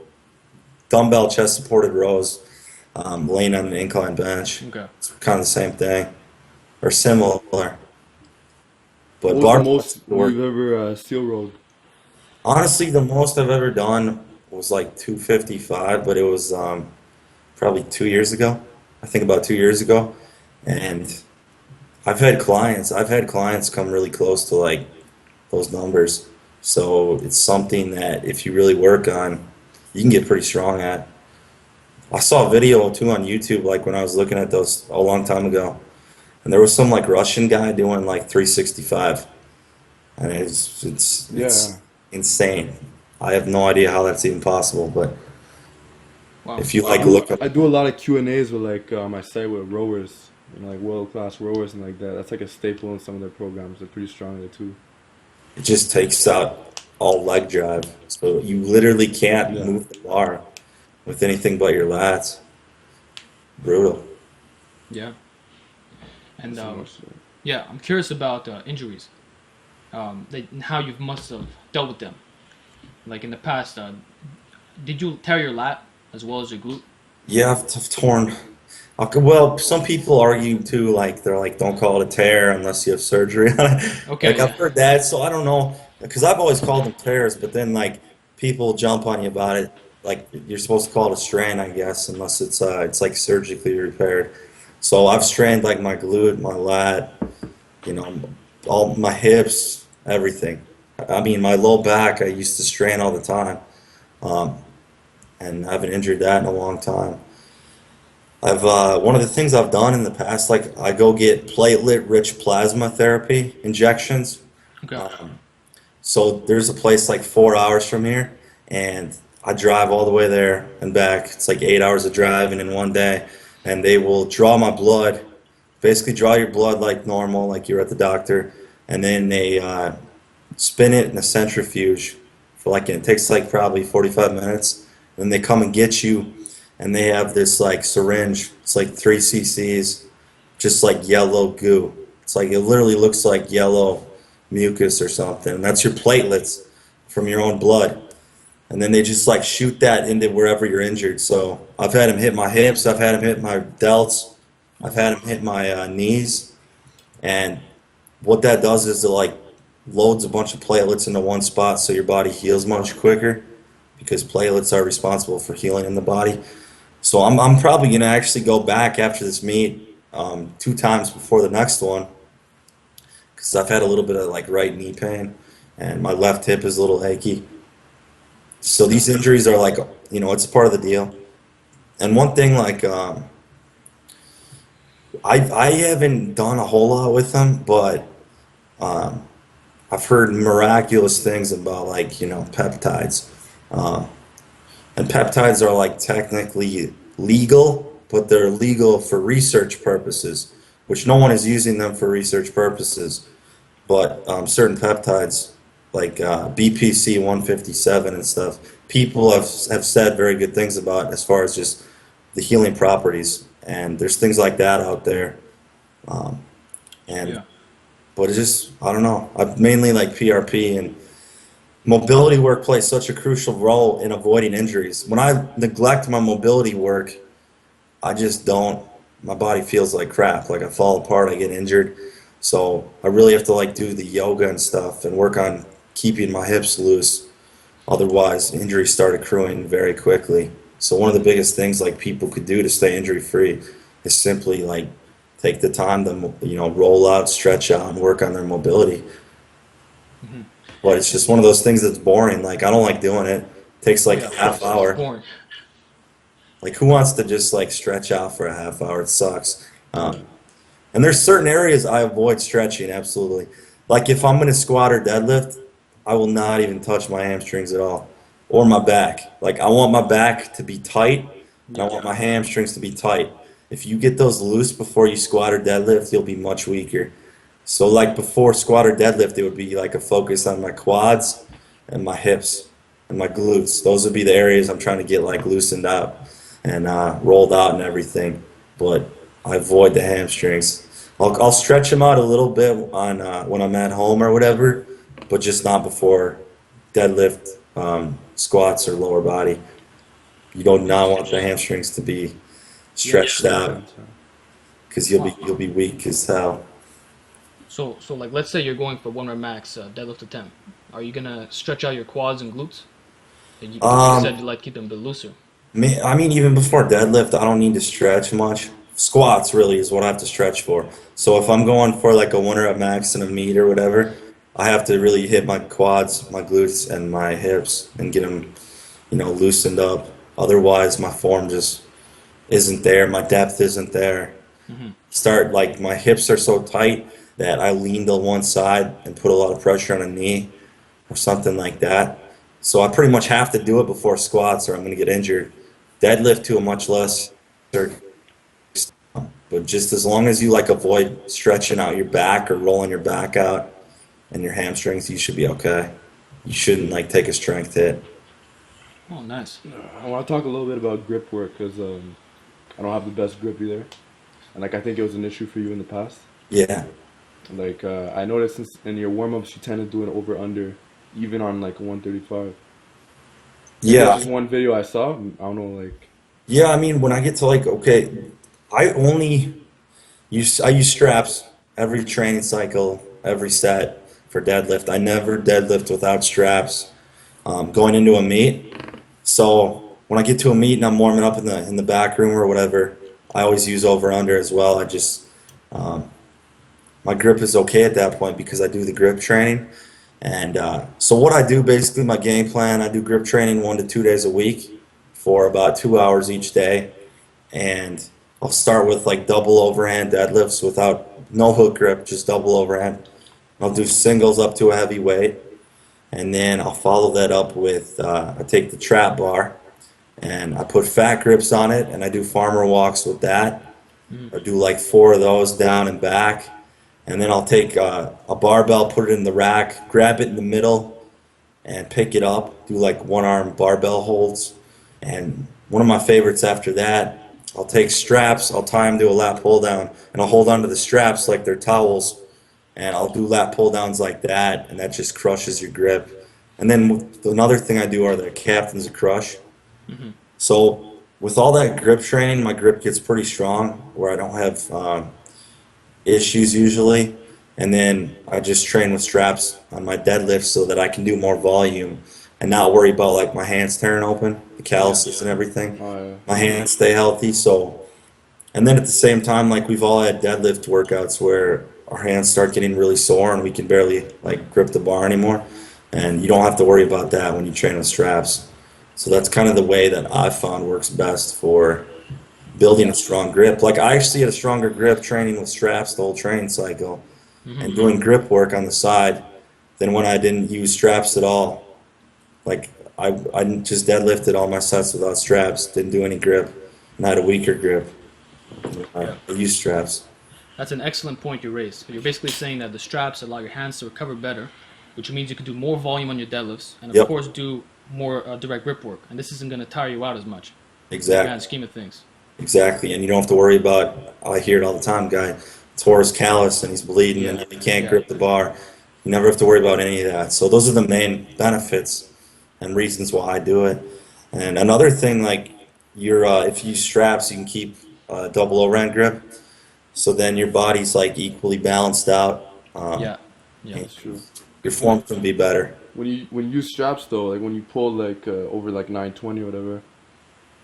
Speaker 1: dumbbell chest supported rows, laying on an incline bench.
Speaker 2: Okay.
Speaker 1: It's kind of the same thing or similar.
Speaker 3: What
Speaker 1: But
Speaker 3: was the
Speaker 1: barbell
Speaker 3: most
Speaker 1: work.
Speaker 3: you've ever steel rolled?
Speaker 1: Honestly, the most I've ever done was like 255, but it was probably 2 years ago. I think about 2 years ago. And I've had clients come really close to like those numbers. So it's something that if you really work on, you can get pretty strong at. I saw a video too on YouTube, like when I was looking at those a long time ago. and there was some like Russian guy doing like 365, and it's
Speaker 3: Yeah.
Speaker 1: insane. I have no idea how that's even possible, but
Speaker 2: Wow.
Speaker 1: if you
Speaker 3: I
Speaker 1: like
Speaker 3: do
Speaker 1: look up,
Speaker 3: I do a lot of Q&As with like my site with rowers, like world-class rowers and like that. That's like a staple in some of their programs. They're pretty strong there too.
Speaker 1: it just takes out all leg drive, so you literally can't
Speaker 3: Yeah.
Speaker 1: move the bar with anything but your lats. Brutal.
Speaker 2: Yeah. And
Speaker 3: So much.
Speaker 2: yeah, I'm curious about injuries. How you must have dealt with them. Like in the past, did you tear your lat as well as your glute?
Speaker 1: Yeah, I've torn. Okay, well, some people argue too, like they're like, don't call it a tear unless you have surgery on it. Like
Speaker 2: Okay,
Speaker 1: I've
Speaker 2: yeah.
Speaker 1: heard that, so I don't know, because I've always called them tears, but then like people jump on you about it. Like you're supposed to call it a strain, I guess, unless it's like surgically repaired. So I've strained like my glute, my lat, you know, all my hips, everything. I mean, my low back, I used to strain all the time, um, and I haven't injured that in a long time. I've one of the things I've done in the past, like I go get platelet-rich plasma therapy injections.
Speaker 2: Okay.
Speaker 1: Um, so there's a place like 4 hours from here, and I drive all the way there and back. It's like 8 hours of driving in one day, and they will draw my blood, basically draw your blood like normal, like you're at the doctor, and then they spin it in a centrifuge for like it takes like probably 45 minutes. Then they come and get you, and they have this like syringe. It's like 3 cc's, just like yellow goo. It's like it literally looks like yellow mucus or something. And that's your platelets from your own blood. And then they just like shoot that into wherever you're injured. So I've had him hit my hips. I've had him hit my delts. I've had him hit my knees. And what that does is it like loads a bunch of platelets into one spot so your body heals much quicker because platelets are responsible for healing in the body. So I'm probably gonna actually go back after this meet 2 times before the next one because I've had a little bit of like right knee pain and my left hip is a little achy. So
Speaker 2: Okay.
Speaker 1: these injuries are like it's a part of the deal. And one thing like I haven't done a whole lot with them, but um, I've heard miraculous things about like peptides. Uh, and peptides are like technically legal, but they're legal for research purposes, which no one is using them for research purposes. But certain peptides, like BPC 157 and stuff, people have said very good things about as far as just the healing properties. And there's things like that out there. Um, and
Speaker 2: Yeah.
Speaker 1: but it's just I don't know. I've mainly like PRP and mobility work plays such a crucial role in avoiding injuries. When I neglect my mobility work, I just don't. My body feels like crap. Like I fall apart, I get injured. So I really have to like do the yoga and stuff and work on keeping my hips loose. Otherwise, injuries start accruing very quickly. So one of the biggest things like people could do to stay injury free is simply like take the time to roll out, stretch out, and work on their mobility.
Speaker 2: Hmm.
Speaker 1: But it's just one of those things that's boring. Like I don't like doing it. Takes
Speaker 2: Oh
Speaker 1: like
Speaker 2: yeah,
Speaker 1: a
Speaker 2: of
Speaker 1: half
Speaker 2: course. It's
Speaker 1: hour.
Speaker 2: boring.
Speaker 1: Like who wants to just like stretch out for a half hour? It sucks.
Speaker 3: Yeah.
Speaker 1: And there's certain areas I avoid stretching absolutely. Like if I'm gonna squat or deadlift, I will not even touch my hamstrings at all, or my back. Like I want my back to be tight, and I
Speaker 2: Yeah.
Speaker 1: want my hamstrings to be tight. If you get those loose before you squat or deadlift, you'll be much weaker. So like before squat or deadlift, it would be like a focus on my quads and my hips and my glutes. Those would be the areas I'm trying to get like loosened out and rolled out and everything. But I avoid the hamstrings. I'll stretch them out a little bit on when I'm at home or whatever, but just not before deadlift, squats, or lower body. You do not want the hamstrings to be
Speaker 2: Yeah.
Speaker 1: stretched
Speaker 3: Makes
Speaker 1: out
Speaker 3: sense. Yeah.
Speaker 1: because
Speaker 2: Wow.
Speaker 1: you'll be weak as hell.
Speaker 2: So like, let's say you're going for one rep max deadlift attempt. Are you gonna stretch out your quads and glutes? Because you said
Speaker 1: Um,
Speaker 2: you like to keep them a bit looser.
Speaker 1: I mean, even before deadlift, I don't need to stretch much. Squats really is what I have to stretch for. So if I'm going for like a one rep max in a meet or whatever, I have to really hit my quads, my glutes, and my hips and get them, loosened up. Otherwise, my form just isn't there. My depth isn't there.
Speaker 2: Hmm.
Speaker 1: start like my hips are so tight that I lean to one side and put a lot of pressure on a knee or something like that. So I pretty much have to do it before squats or I'm going to get injured. Deadlift to a much less, but just as long as you like avoid stretching out your back or rolling your back out and your hamstrings, you should be okay. You shouldn't like take a strength hit.
Speaker 2: Oh, nice.
Speaker 3: I want to talk a little bit about grip work because I don't have the best grip either, and like I think it was an issue for you in the past.
Speaker 1: Yeah.
Speaker 3: Like I noticed in your warm ups, you tend to do an over under, even on like 135. Maybe it's
Speaker 1: Yeah.
Speaker 3: just one video I saw. I don't know, like
Speaker 1: Yeah, I mean, when I get to like, okay, I only I use straps every training cycle, every set for deadlift. I never deadlift without straps going into a meet. So when I get to a meet and I'm warming up in the back room or whatever, I always use over under as well. I just my grip is okay at that point because I do the grip training. And so what I do basically, my game plan, I do grip training 1 to 2 days a week for about 2 hours each day. And I'll start with like double overhand deadlifts without no hook grip, just double overhand. I'll do singles up to a heavy weight. And then I'll follow that up with, I take the trap bar and I put fat grips on it and I do farmer walks with that. I do like 4 of those down and back. And then I'll take a barbell, put it in the rack, grab it in the middle and pick it up, do like one arm barbell holds. And one of my favorites after that, I'll take straps, I'll tie them to a lat pull down and I'll hold onto the straps like they're towels. And I'll do lat pull downs like that, and that just crushes your grip. And then another thing I do are the captains of crush. So with all that grip training, my grip gets pretty strong where I don't have issues usually. And then I just train with straps on my deadlift so that I can do more volume and not worry about like my hands tearing open, the calluses and everything.
Speaker 3: uh,
Speaker 1: My hands stay healthy. So, and then at the same time, like we've all had deadlift workouts where our hands start getting really sore and we can barely like grip the bar anymore. And you don't have to worry about that when you train with straps. So that's kind of the way that I've found works best for building a strong grip. Like I actually had a stronger grip training with straps the whole training cycle and doing grip work on the side than when I didn't use straps at all. Like I just deadlifted all my sets without straps, didn't do any grip, and I had a weaker grip. I used straps.
Speaker 2: That's an excellent point you raised. You're basically saying that the straps allow your hands to recover better, which means you can do more volume on your deadlifts, and of
Speaker 1: Yep.
Speaker 2: course do more direct grip work. And this isn't going to tire you out as much in the
Speaker 1: Exactly.
Speaker 2: grand scheme of things.
Speaker 1: Exactly. And you don't have to worry about, I hear it all the time, guy tore his callus and he's bleeding and he can't grip the bar. You never have to worry about any of that. So those are the main benefits and reasons why I do it. And another thing, like if you use straps, you can keep double overhand grip. So then your body's like equally balanced out.
Speaker 2: Yeah.
Speaker 3: that's true.
Speaker 1: Your form can be better.
Speaker 3: When you use straps though, like when you pull like over like 920 or whatever,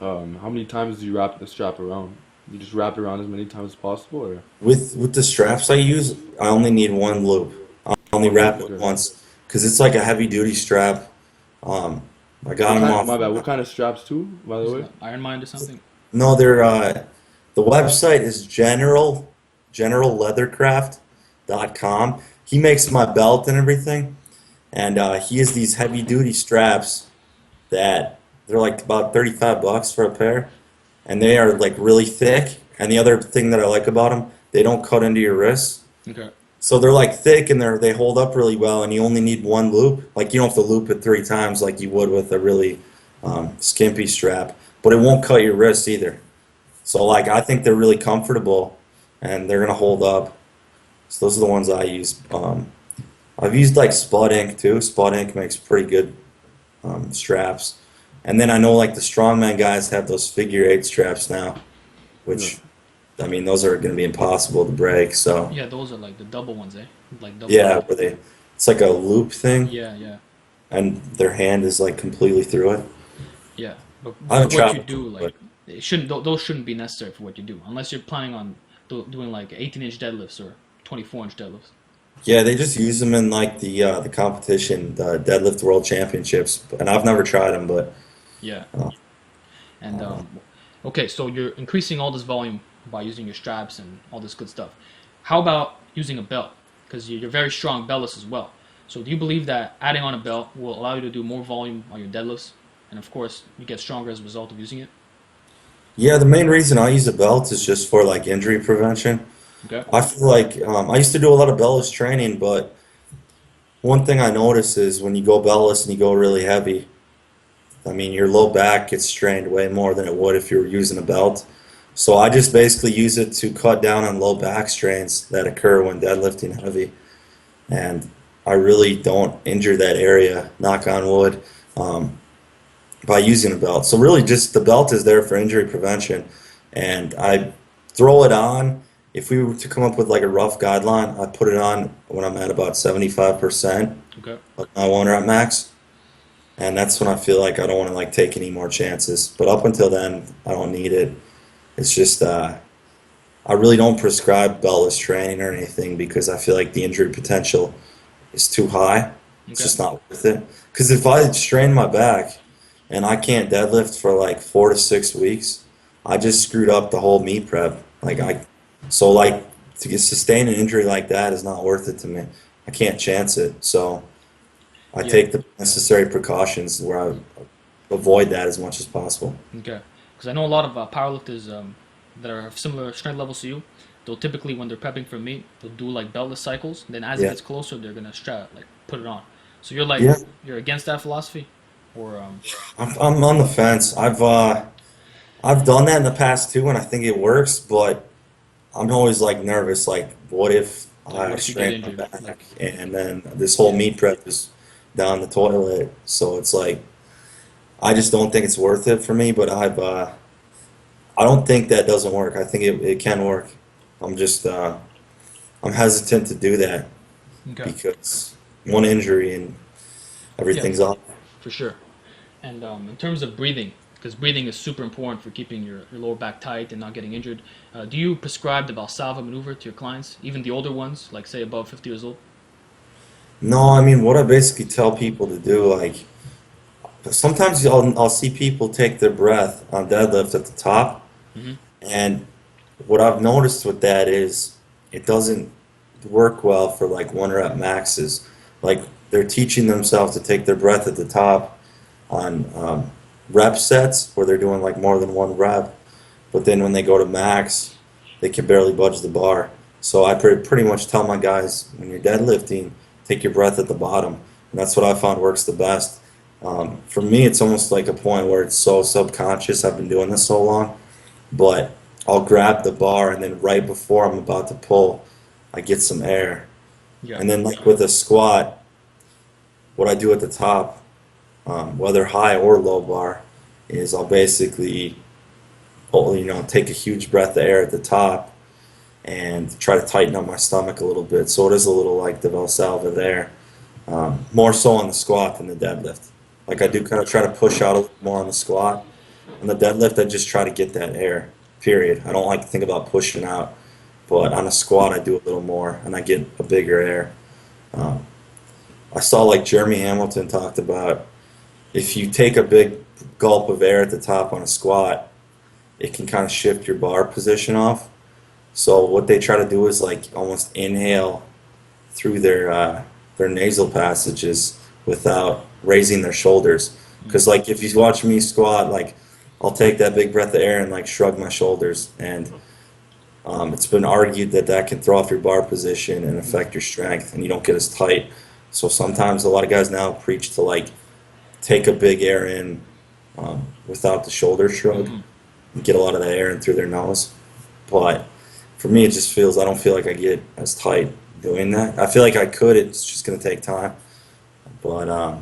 Speaker 3: how many times do you wrap the strap around? You just wrap it around as many times as possible, or
Speaker 1: With the straps I use, I only need one loop. I only
Speaker 3: one
Speaker 1: wrap
Speaker 3: loop?
Speaker 1: it
Speaker 3: Okay.
Speaker 1: once because it's like a heavy duty strap. I got them off.
Speaker 3: My bad. What kind of straps too, by the way?
Speaker 2: Iron Mind or something?
Speaker 1: No, they're the website is generalleathercraft.com. He makes my belt and everything, and he has these heavy duty straps that they're like about $35 for a pair, and they are like really thick. And the other thing that I like about them, they don't cut into your wrists.
Speaker 2: Okay.
Speaker 1: So they're like thick and they hold up really well, and you only need one loop. Like you don't have to loop it 3 times like you would with a really skimpy strap, but it won't cut your wrists either. So like I think they're really comfortable and they're gonna hold up. So those are the ones I use. I've used like Spud Ink too. Spud Ink makes pretty good straps. And then I know like the strongman guys have those figure 8 straps now, which I mean those are gonna be impossible to break. So
Speaker 2: Yeah, those are like the double ones, eh? Like double.
Speaker 1: yeah, where it's like a loop thing,
Speaker 2: Yeah.
Speaker 1: and their hand is like completely through it.
Speaker 2: Yeah. But
Speaker 1: I haven't
Speaker 2: for what you
Speaker 1: tried
Speaker 2: do,
Speaker 1: it,
Speaker 2: like, it shouldn't. Those shouldn't be necessary for what you do, unless you're planning on doing like 18-inch deadlifts or 24-inch deadlifts.
Speaker 1: Yeah, they just use them in like the competition, the Deadlift World Championships, and I've never tried them, but
Speaker 2: Yeah.
Speaker 1: uh,
Speaker 2: And okay, so you're increasing all this volume by using your straps and all this good stuff. How about using a belt? Because you're very strong beltless as well. So do you believe that adding on a belt will allow you to do more volume on your deadlifts? And of course, you get stronger as a result of using it?
Speaker 1: Yeah, the main reason I use a belt is just for like injury prevention.
Speaker 2: Okay.
Speaker 1: I feel like I used to do a lot of beltless training, but one thing I notice is when you go beltless and you go really heavy, I mean, your low back gets strained way more than it would if you were using a belt. So I just basically use it to cut down on low back strains that occur when deadlifting heavy. And I really don't injure that area, knock on wood, um, by using a belt. So really just the belt is there for injury prevention. And I throw it on. If we were to come up with like a rough guideline, I put it on when I'm at about 75%
Speaker 2: Okay.
Speaker 1: of my 1 rep max. And that's when I feel like I don't want to like take any more chances. But up until then, I don't need it. It's just I really don't prescribe beltless training or anything because I feel like the injury potential is too high. It's
Speaker 2: Okay.
Speaker 1: just not worth it. Because if I strain my back and I can't deadlift for like 4 to 6 weeks, I just screwed up the whole meet prep. So like sustain an injury like that is not worth it to me. I can't chance it. So I
Speaker 2: Yeah.
Speaker 1: take the necessary precautions where I avoid that as much as possible.
Speaker 2: Okay. Because I know a lot of powerlifters that are of similar strength levels to you. They'll typically, when they're prepping for meet, they'll do like beltless cycles. Then as it
Speaker 1: Yeah.
Speaker 2: gets closer, they're gonna strap like put it on. So you're like
Speaker 1: Yeah.
Speaker 2: you're against that philosophy, or
Speaker 1: I'm on the fence. I've done that in the past too, and I think it works, but I'm always like nervous, like what if
Speaker 2: like
Speaker 1: I
Speaker 2: what if you get
Speaker 1: strain my
Speaker 2: injured? Like
Speaker 1: back and then this whole
Speaker 2: yeah.
Speaker 1: meet prep is down the toilet. So it's like I just don't think it's worth it for me, but I don't think that doesn't work. I think it can work. I'm just I'm hesitant to do that
Speaker 2: Okay.
Speaker 1: because one injury and
Speaker 2: Yeah,
Speaker 1: everything's off.
Speaker 2: for sure. And in terms of breathing, because breathing is super important for keeping your lower back tight and not getting injured. Do you prescribe the Valsalva maneuver to your clients, even the older ones, like say above 50 years old?
Speaker 1: No, I mean what I basically tell people to do, like sometimes I'll see people take their breath on deadlift at the top,
Speaker 2: Hmm.
Speaker 1: and what I've noticed with that is it doesn't work well for like 1 rep maxes. Like they're teaching themselves to take their breath at the top on rep sets where they're doing like more than 1 rep, but then when they go to max, they can barely budge the bar. So I pretty much tell my guys when you're deadlifting, take your breath at the bottom, and that's what I found works the best. For me, it's almost like a point where it's so subconscious. I've been doing this so long, but I'll grab the bar and then right before I'm about to pull, I get some air.
Speaker 2: Yeah.
Speaker 1: And then like with a squat, what I do at the top, whether high or low bar, is I'll basically, take a huge breath of air at the top and try to tighten up my stomach a little bit. So it is a little like the Valsalva there, more so on the squat than the deadlift. Like I do kind of try to push out a little more on the squat. On the deadlift, I just try to get that air, period. I don't like to think about pushing out, but on a squat, I do a little more and I get a bigger air. Um, I saw like Jeremy Hamilton talked about if you take a big gulp of air at the top on a squat, it can kind of shift your bar position off. So what they try to do is like almost inhale through their nasal passages without raising their shoulders. Because like if you watch me squat, like I'll take that big breath of air and like shrug my shoulders, and it's been argued that that can throw off your bar position and affect your strength, and you don't get as tight. So sometimes a lot of guys now preach to like take a big air in without the shoulder shrug
Speaker 2: Hmm.
Speaker 1: and get a lot of that air in through their nose. But for me, it just feels I don't feel like I get as tight doing that. I feel like I could. It's just gonna take time. But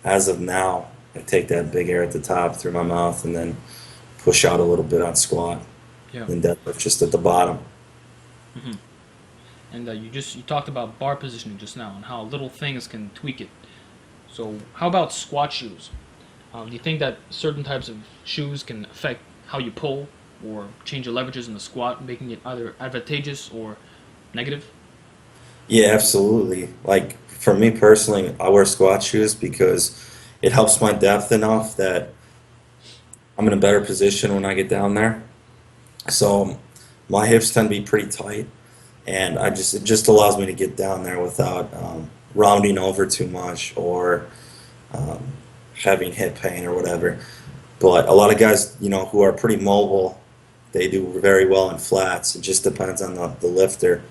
Speaker 1: as of now, I take that big air at the top through my mouth and then push out a little bit on squat,
Speaker 2: Yeah.
Speaker 1: and deadlift just at the bottom.
Speaker 2: Hmm. And you talked about bar positioning just now and how little things can tweak it. So how about squat shoes? Do you think that certain types of shoes can affect how you pull or change your leverages in the squat, making it either advantageous or negative?
Speaker 1: Yeah, absolutely. Like for me personally, I wear squat shoes because it helps my depth enough that I'm in a better position when I get down there. So my hips tend to be pretty tight, and it just allows me to get down there without rounding over too much or um, having hip pain or whatever. But a lot of guys, who are pretty mobile, they do very well in flats. It just depends on the lifter.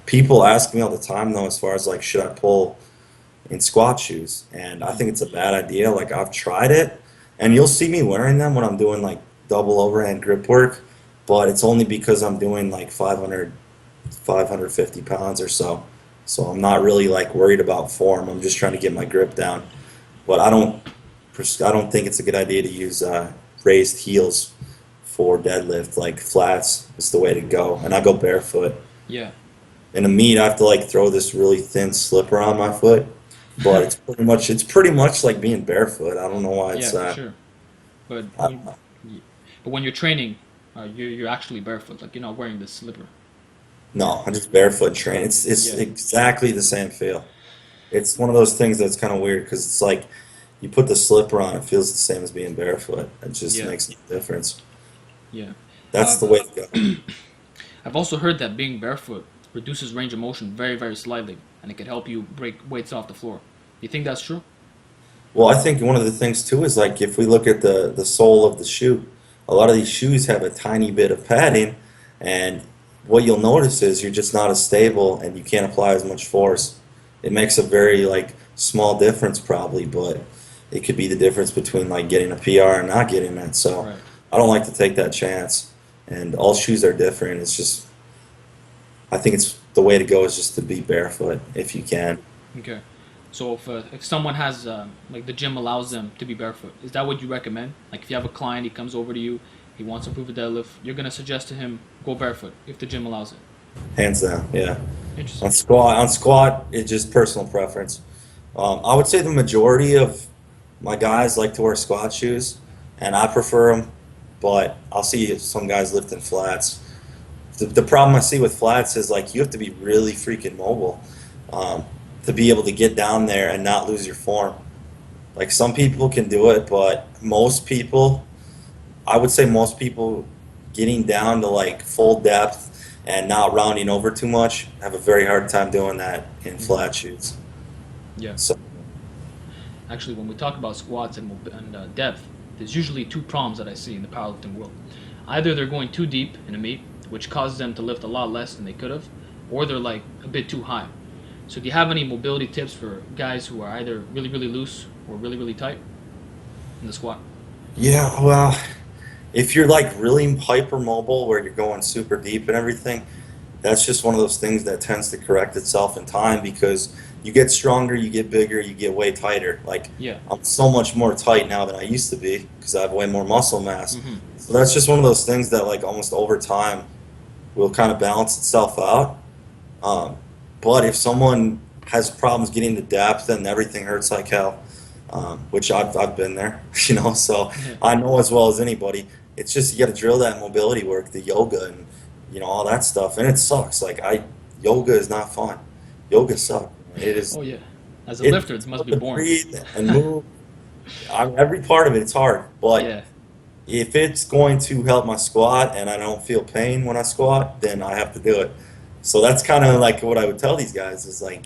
Speaker 1: People ask me all the time though, as far as like, should I pull in squat shoes? And I think it's a bad idea. Like I've tried it, and you'll see me wearing them when I'm doing like double overhand grip work, but it's only because I'm doing like 550 pounds or so. So I'm not really like worried about form. I'm just trying to get my grip down. But I don't think it's a good idea to use raised heels for deadlift. Like flats is the way to go, and I go barefoot.
Speaker 2: Yeah.
Speaker 1: In a meet, I have to like throw this really thin slipper on my foot, but it's pretty much like being barefoot. I don't know why
Speaker 2: Yeah,
Speaker 1: it's
Speaker 2: for sure. But
Speaker 1: I,
Speaker 2: but when you're training, you're actually barefoot. Like you're not wearing this slipper.
Speaker 1: no, I just barefoot train. It's
Speaker 2: Yeah.
Speaker 1: exactly the same feel. It's one of those things that's kind of weird because it's like you put the slipper on, it feels the same as being barefoot. It just
Speaker 2: Yeah.
Speaker 1: makes no difference.
Speaker 2: Yeah.
Speaker 1: That's
Speaker 2: Uh,
Speaker 1: the way to go.
Speaker 2: I've also heard that being barefoot reduces range of motion very, very slightly, and it could help you break weights off the floor. You think that's true?
Speaker 1: Well, I think one of the things too is like if we look at the sole of the shoe, a lot of these shoes have a tiny bit of padding, and what you'll notice is you're just not as stable and you can't apply as much force. It makes a very like small difference probably, but it could be the difference between like getting a PR and not getting it. So
Speaker 2: Right.
Speaker 1: I don't like to take that chance. And all shoes are different. It's just I think it's the way to go is just to be barefoot if you can.
Speaker 2: Okay. So if someone has like the gym allows them to be barefoot, is that what you recommend? Like if you have a client, he comes over to you, he wants to improve a deadlift, you're gonna suggest to him go barefoot if the gym allows it.
Speaker 1: Hands down, yeah.
Speaker 2: Interesting.
Speaker 1: On squat, it's just personal preference. I would say the majority of my guys like to wear squat shoes, and I prefer them. But I'll see some guys lifting flats. The problem I see with flats is like you have to be really freaking mobile um, to be able to get down there and not lose your form. Like some people can do it, but I would say most people getting down to like full depth and not rounding over too much have a very hard time doing that in
Speaker 2: Mhm.
Speaker 1: flat shoes.
Speaker 2: Yeah.
Speaker 1: So
Speaker 2: Actually, when we talk about squats and depth, there's usually two problems that I see in the powerlifting world. Either they're going too deep in a meet, which causes them to lift a lot less than they could have, or they're like a bit too high. So do you have any mobility tips for guys who are either really, really loose or really, really tight in the squat?
Speaker 1: yeah, well, if you're like really hypermobile where you're going super deep and everything, that's just one of those things that tends to correct itself in time because you get stronger, you get bigger, you get way tighter. Like
Speaker 2: Yeah.
Speaker 1: I'm so much more tight now than I used to be because I have way more muscle mass.
Speaker 2: Hmm.
Speaker 1: So that's just one of those things that like almost over time will kind of balance itself out. Um, but if someone has problems getting to depth and everything hurts like hell, which I've been there, so
Speaker 2: Yeah.
Speaker 1: I know as well as anybody. It's just you got to drill that mobility work, the yoga, and all that stuff, and it sucks. Like yoga is not fun. Yoga sucks. It is.
Speaker 2: Oh yeah. As a
Speaker 1: It
Speaker 2: lifter, it must be
Speaker 1: to
Speaker 2: boring.
Speaker 1: breathe and move. Every part of it's hard, but
Speaker 2: Yeah.
Speaker 1: if it's going to help my squat and I don't feel pain when I squat, then I have to do it. So that's kind of like what I would tell these guys is like,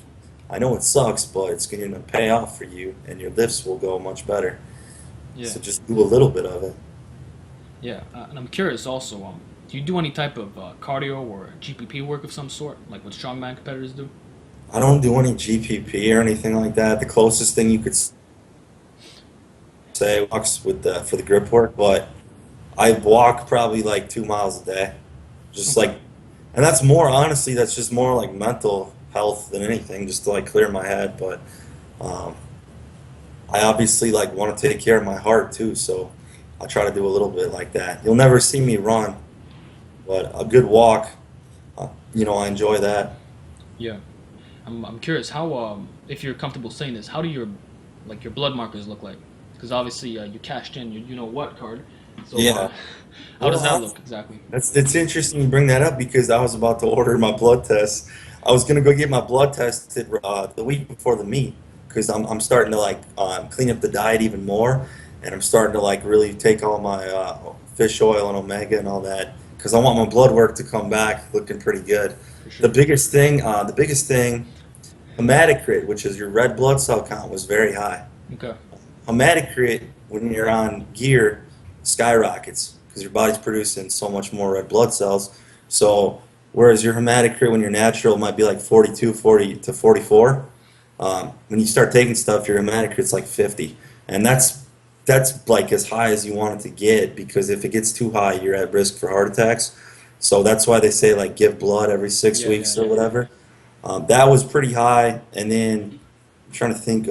Speaker 1: I know it sucks, but it's going to pay off for you and your lifts will go much better.
Speaker 2: Yeah.
Speaker 1: So just do a little bit of it.
Speaker 2: Yeah. And I'm curious also, do you do any type of cardio or GPP work of some sort, like what strongman competitors do?
Speaker 1: I don't do any GPP or anything like that. The closest thing you could say walks with for the grip work, but I walk probably like 2 miles a day. Just
Speaker 2: Okay.
Speaker 1: like, and that's more, honestly, that's just more like mental health than anything, just to like clear my head. But um, I obviously like want to take care of my heart too, so I try to do a little bit like that. You'll never see me run, but a good walk, I enjoy that.
Speaker 2: Yeah. I'm curious how if you're comfortable saying this, how do your blood markers look like? Because obviously you cashed in your you know what card. So
Speaker 1: Yeah.
Speaker 2: how does
Speaker 1: Well,
Speaker 2: that look exactly?
Speaker 1: it's interesting you bring that up because I was about to order my blood test. I was gonna go get my blood tested the week before the meet because I'm starting to like clean up the diet even more, and I'm starting to like really take all my fish oil and omega and all that because I want my blood work to come back looking pretty good.
Speaker 2: For sure.
Speaker 1: The biggest thing, hematocrit, which is your red blood cell count, was very high.
Speaker 2: Okay.
Speaker 1: Hematocrit, when you're on gear, skyrockets because your body's producing so much more red blood cells. So whereas your hematocrit when you're natural might be like 42, 40 to 44, when you start taking stuff, your hematocrit's like 50, and that's like as high as you want it to get, because if it gets too high, you're at risk for heart attacks. So that's why they say like give blood every six
Speaker 2: Yeah,
Speaker 1: weeks
Speaker 2: yeah,
Speaker 1: or
Speaker 2: yeah.
Speaker 1: whatever. That was pretty high, and then I'm trying to think,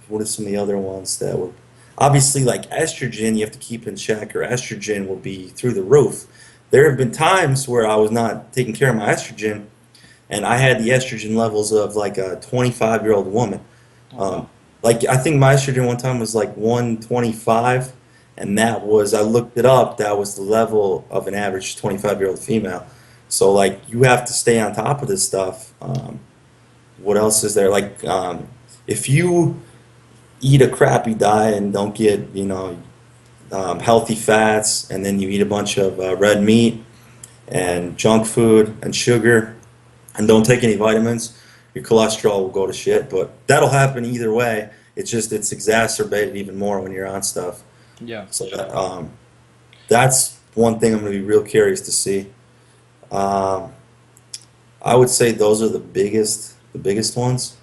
Speaker 1: what are some of the other ones that were obviously like estrogen you have to keep in check, or estrogen will be through the roof. There have been times where I was not taking care of my estrogen, and I had the estrogen levels of like a 25-year-old woman.
Speaker 2: Oh
Speaker 1: Um,
Speaker 2: wow.
Speaker 1: like I think my estrogen one time was like 125, and that was, I looked it up, that was the level of an average 25-year-old female. So like you have to stay on top of this stuff. What else is there? Like if you eat a crappy diet and don't get, healthy fats, and then you eat a bunch of red meat and junk food and sugar, and don't take any vitamins, your cholesterol will go to shit. But that'll happen either way. It's exacerbated even more when you're on stuff.
Speaker 2: Yeah.
Speaker 1: So that's one thing I'm going to be real curious to see. Um, I would say those are the biggest ones.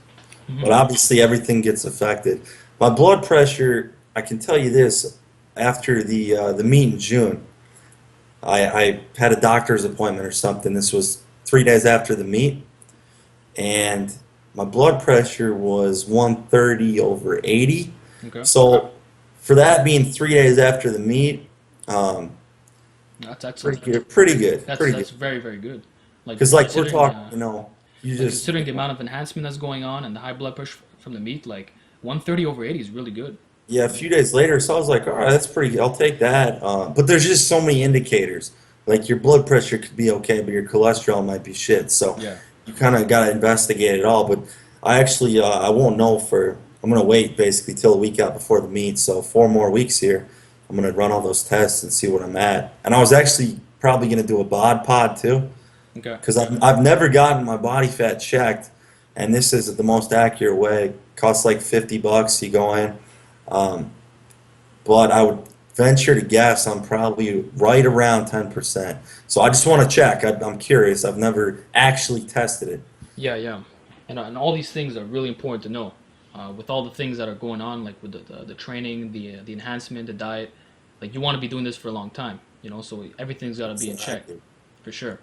Speaker 2: Hmm.
Speaker 1: But obviously everything gets affected. My blood pressure, I can tell you this, after the meet in June, I had a doctor's appointment or something. This was 3 days after the meet, and my blood pressure was 130 over 80.
Speaker 2: Okay.
Speaker 1: So for that being 3 days after the meet, um,
Speaker 2: That's excellent.
Speaker 1: pretty good, pretty good,
Speaker 2: That's
Speaker 1: pretty good.
Speaker 2: that's very very good. Like
Speaker 1: Because like we're
Speaker 2: considering
Speaker 1: talking, you
Speaker 2: like
Speaker 1: just,
Speaker 2: considering the amount of enhancement that's going on and the high blood pressure from the meat, like 130 over 80 is really good.
Speaker 1: yeah, a few days later, so I was like, all right, that's pretty good. I'll take that. But there's just so many indicators. Like your blood pressure could be okay, but your cholesterol might be shit. So
Speaker 2: Yeah.
Speaker 1: you kind of got to investigate it all. But I won't know I'm going to wait basically till a week out before the meet. So 4 more weeks here. I'm going to run all those tests and see what I'm at. And I was actually probably going to do a bod pod too,
Speaker 2: Okay.
Speaker 1: because I've never gotten my body fat checked, and this is the most accurate way. Costs like $50. You go in, um, but I would venture to guess I'm probably right around 10%. So I just want to check. I'm curious. I've never actually tested it.
Speaker 2: Yeah, yeah. And all these things are really important to know. With all the things that are going on, like with the training, the enhancement, the diet, like you want to be doing this for a long time, so everything's got to be in check,
Speaker 1: Exactly.
Speaker 2: for sure.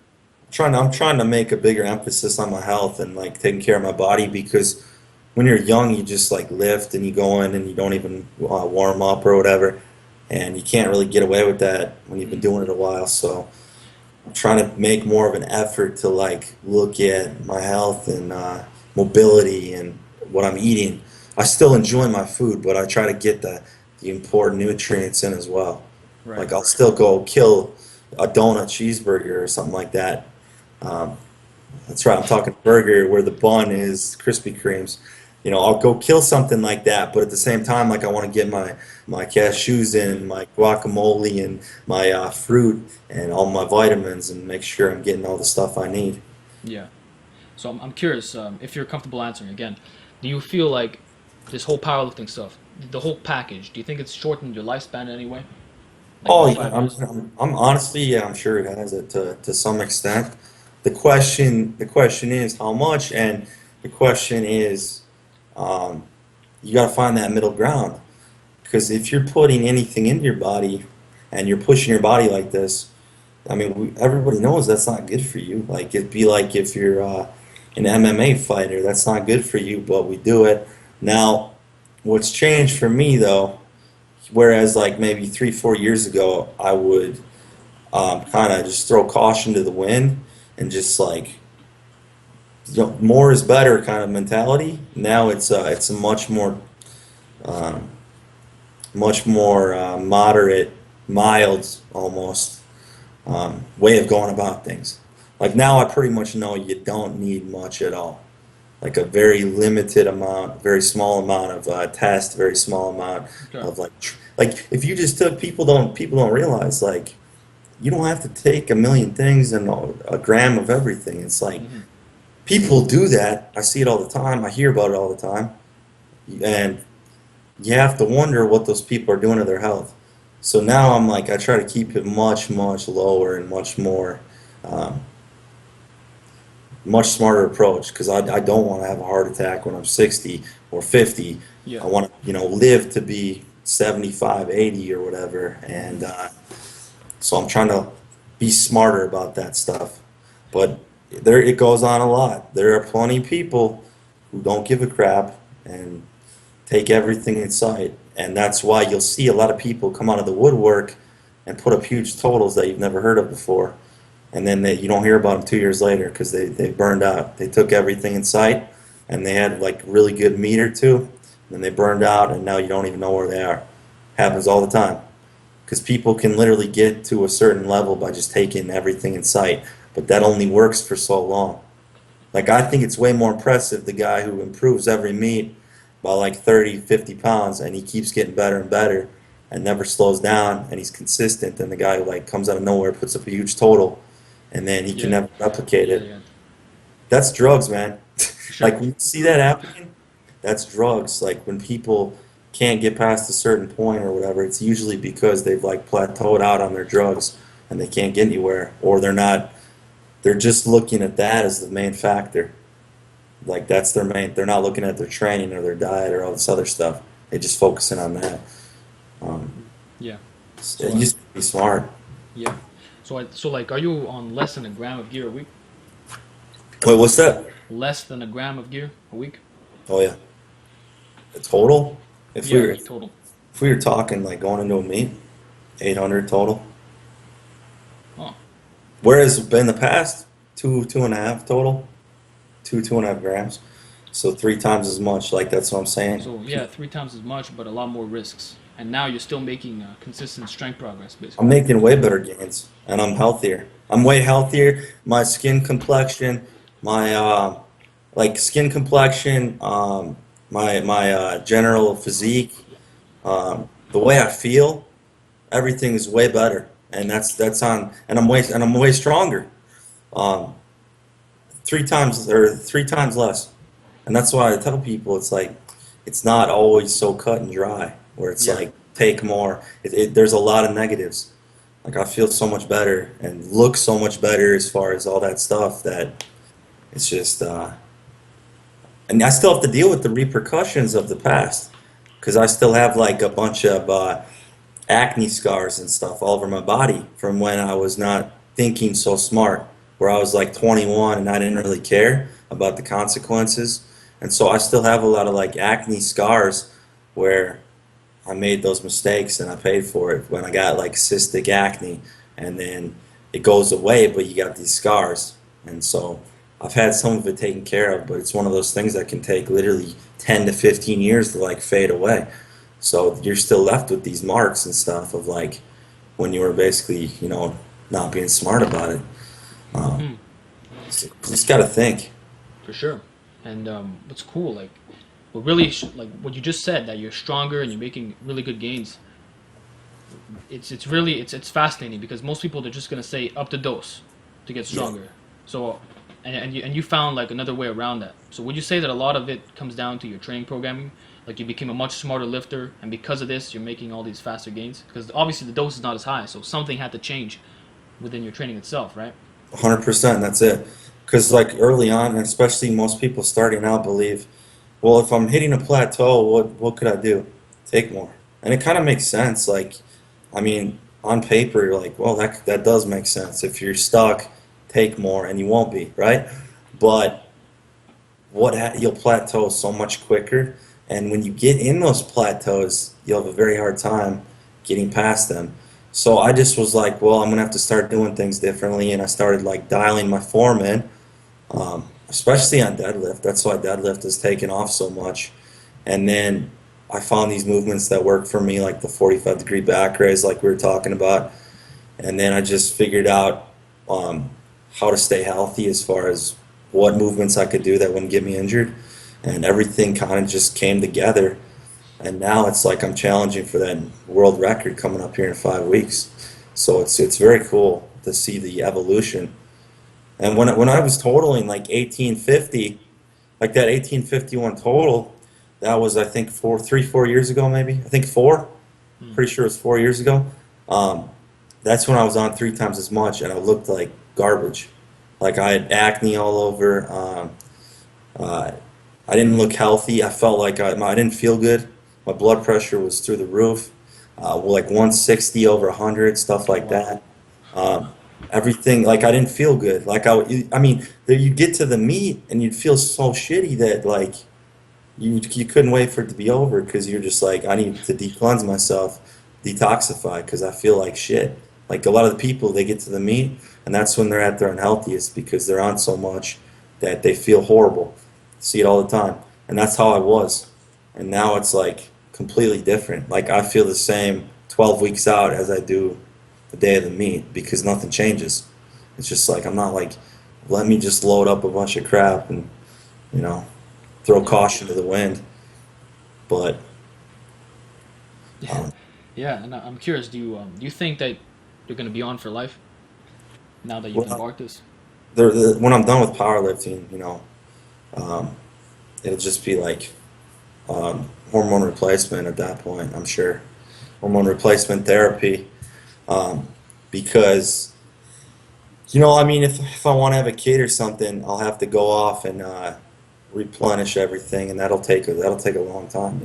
Speaker 1: I'm trying to make a bigger emphasis on my health and like taking care of my body, because when you're young, you just like lift and you go in and you don't even warm up or whatever, and you can't really get away with that when you've been
Speaker 2: Mm.
Speaker 1: doing it a while. So I'm trying to make more of an effort to like look at my health and mobility and what I'm eating. I still enjoy my food, but I try to get the important nutrients in as well.
Speaker 2: Right.
Speaker 1: Like I'll still go kill a donut cheeseburger or something like that. Um, that's right, I'm talking burger where the bun is Krispy Kremes. I'll go kill something like that, but at the same time, like I want to get my cashews in, my guacamole, and my fruit, and all my vitamins, and make sure I'm getting all the stuff I need.
Speaker 2: Yeah. So I'm curious, if you're comfortable answering again, do you feel like this whole powerlifting stuff, the whole package, do you think it's shortened your lifespan in any way? Like
Speaker 1: Oh
Speaker 2: by
Speaker 1: yeah,
Speaker 2: 5 years?
Speaker 1: I'm honestly, yeah, I'm sure it has it to some extent. The question is how much, and the question is, um, you got to find that middle ground. Because if you're putting anything into your body and you're pushing your body like this, I mean, everybody knows that's not good for you. Like it'd be like if you're an MMA fighter, that's not good for you, but we do it. Now, what's changed for me though, whereas like maybe 3, 4 years ago, I would kind of just throw caution to the wind and just like, more is better kind of mentality. Now it's a um, much more moderate, mild almost way of going about things. Like now, I pretty much know you don't need much at all. Like a very limited amount, very small amount of test, very small amount
Speaker 2: Okay.
Speaker 1: of like if you just took, people don't realize like you don't have to take a million things and a gram of everything. It's like
Speaker 2: Hmm.
Speaker 1: people do that. I see it all the time. I hear about it all the time. And you have to wonder what those people are doing to their health. So now I'm like, I try to keep it much, much lower and much more, um, much smarter approach because I don't want to have a heart attack when I'm 60 or 50.
Speaker 2: Yeah.
Speaker 1: I want to, live to be 75, 80 or whatever. And so I'm trying to be smarter about that stuff. But there it goes on a lot. There are plenty of people who don't give a crap and take everything in sight. And that's why you'll see a lot of people come out of the woodwork and put up huge totals that you've never heard of before. And then you don't hear about them 2 years later because they burned out. They took everything in sight and they had like really good meat or two. And then they burned out and now you don't even know where they are. Happens all the time. Because people can literally get to a certain level by just taking everything in sight. But that only works for so long. Like, I think it's way more impressive the guy who improves every meet by like 30, 50 pounds and he keeps getting better and better and never slows down and he's consistent than the guy who like comes out of nowhere, puts up a huge total and then he can
Speaker 2: Yeah.
Speaker 1: never replicate
Speaker 2: Yeah.
Speaker 1: it.
Speaker 2: Yeah.
Speaker 1: That's drugs, man.
Speaker 2: For
Speaker 1: Like
Speaker 2: sure.
Speaker 1: when you see that happening, that's drugs. Like when people can't get past a certain point or whatever, it's usually because they've like plateaued out on their drugs and they can't get anywhere or they're just looking at that as the main factor. Like that's their main. They're not looking at their training or their diet or all this other stuff. They're just focusing on that. Um,
Speaker 2: Yeah.
Speaker 1: it
Speaker 2: So
Speaker 1: used to be smart.
Speaker 2: yeah. So like, are you on less than a gram of gear a week?
Speaker 1: Wait, what's that?
Speaker 2: Less than a gram of gear a week?
Speaker 1: Oh yeah, the total. If we
Speaker 2: Yeah,
Speaker 1: were
Speaker 2: like total.
Speaker 1: if we were talking like going into a meet, 800 total.
Speaker 2: Oh,
Speaker 1: Whereas in the past, two and a half total, 2.5 grams. So 3 times as much. Like that's what I'm saying.
Speaker 2: so yeah, 3 times as much, but a lot more risks. And now you're still making consistent strength progress,
Speaker 1: I'm
Speaker 2: basically.
Speaker 1: making way better gains, and I'm healthier. I'm way healthier. My skin complexion, my like skin complexion, my general physique, the way I feel, everything is way better, and that's on. And I'm way stronger. Um, 3 times less. And that's why I tell people it's like it's not always so cut and dry where it's
Speaker 2: Yeah.
Speaker 1: like take more. There's a lot of negatives. Like I feel so much better and look so much better as far as all that stuff that it's just and I still have to deal with the repercussions of the past because I still have like a bunch of acne scars and stuff all over my body from when I was not thinking so smart, where I was like 21 and I didn't really care about the consequences. And so I still have a lot of like acne scars where I made those mistakes and I paid for it when I got like cystic acne and then it goes away, but you got these scars. And so I've had some of it taken care of, but it's one of those things that can take literally 10 to 15 years to like fade away. So you're still left with these marks and stuff of like when you were basically, not being smart about it. Um,
Speaker 2: Hmm.
Speaker 1: so you just got to think.
Speaker 2: For sure. And what's cool, like, like what you just said, that you're stronger and you're making really good gains. It's really it's fascinating because most people they're just gonna say up the dose to get
Speaker 1: Yeah,
Speaker 2: stronger. So and you found like another way around that. So would you say that a lot of it comes down to your training programming? Like you became a much smarter lifter, and because of this, you're making all these faster gains. Because obviously the dose is not as high, so something had to change within your training itself, right?
Speaker 1: 100%. That's it. Because like early on, and especially most people starting out believe, well, if I'm hitting a plateau, what could I do? Take more. And it kind of makes sense. Like, I mean, on paper, you're like, well, that does make sense. If you're stuck, take more, and you won't be, right? But you'll plateau so much quicker, and when you get in those plateaus, you'll have a very hard time getting past them. So I just was like, well, I'm gonna have to start doing things differently, and I started like dialing my form in, especially on deadlift. That's why deadlift has taken off so much. And then I found these movements that work for me, like the 45-degree back raise, like we were talking about. And then I just figured out um, how to stay healthy as far as what movements I could do that wouldn't get me injured. And everything kind of just came together. And now it's like I'm challenging for that world record coming up here in 5 weeks. So it's very cool to see the evolution. And when I was totaling like 1850, like that 1851 total, that was I think 4 years ago maybe. I think four.
Speaker 2: Hmm.
Speaker 1: Pretty sure it was 4 years ago. Um, that's when I was on 3 times as much, and I looked like garbage. Like I had acne all over. Uh, I didn't look healthy. I felt like I didn't feel good. My blood pressure was through the roof, like 160 over 100, stuff
Speaker 2: Oh
Speaker 1: like
Speaker 2: wow.
Speaker 1: that. Um, everything, like I didn't feel good. Like I mean, you'd get to the meet and you'd feel so shitty that like you couldn't wait for it to be over because you're just like, I need to de-cleanse myself, detoxify because I feel like shit. Like a lot of the people, they get to the meet and that's when they're at their unhealthiest because they're on so much that they feel horrible. See it all the time. And that's how I was. And now it's like completely different. Like I feel the same 12 weeks out as I do the day of the meet because nothing changes. It's just like, I'm not like, let me just load up a bunch of crap and, you know, throw
Speaker 2: Yeah.
Speaker 1: caution to the wind. But um,
Speaker 2: Yeah, and I'm curious. Do you think that you're gonna be on for life now that you've
Speaker 1: well,
Speaker 2: embarked this?
Speaker 1: when I'm done with powerlifting, um, it'll just be like hormone replacement at that point, I'm sure. Hormone replacement therapy. Um, because, I mean, if I want to have a kid or something, I'll have to go off and replenish everything, and that'll take a long time.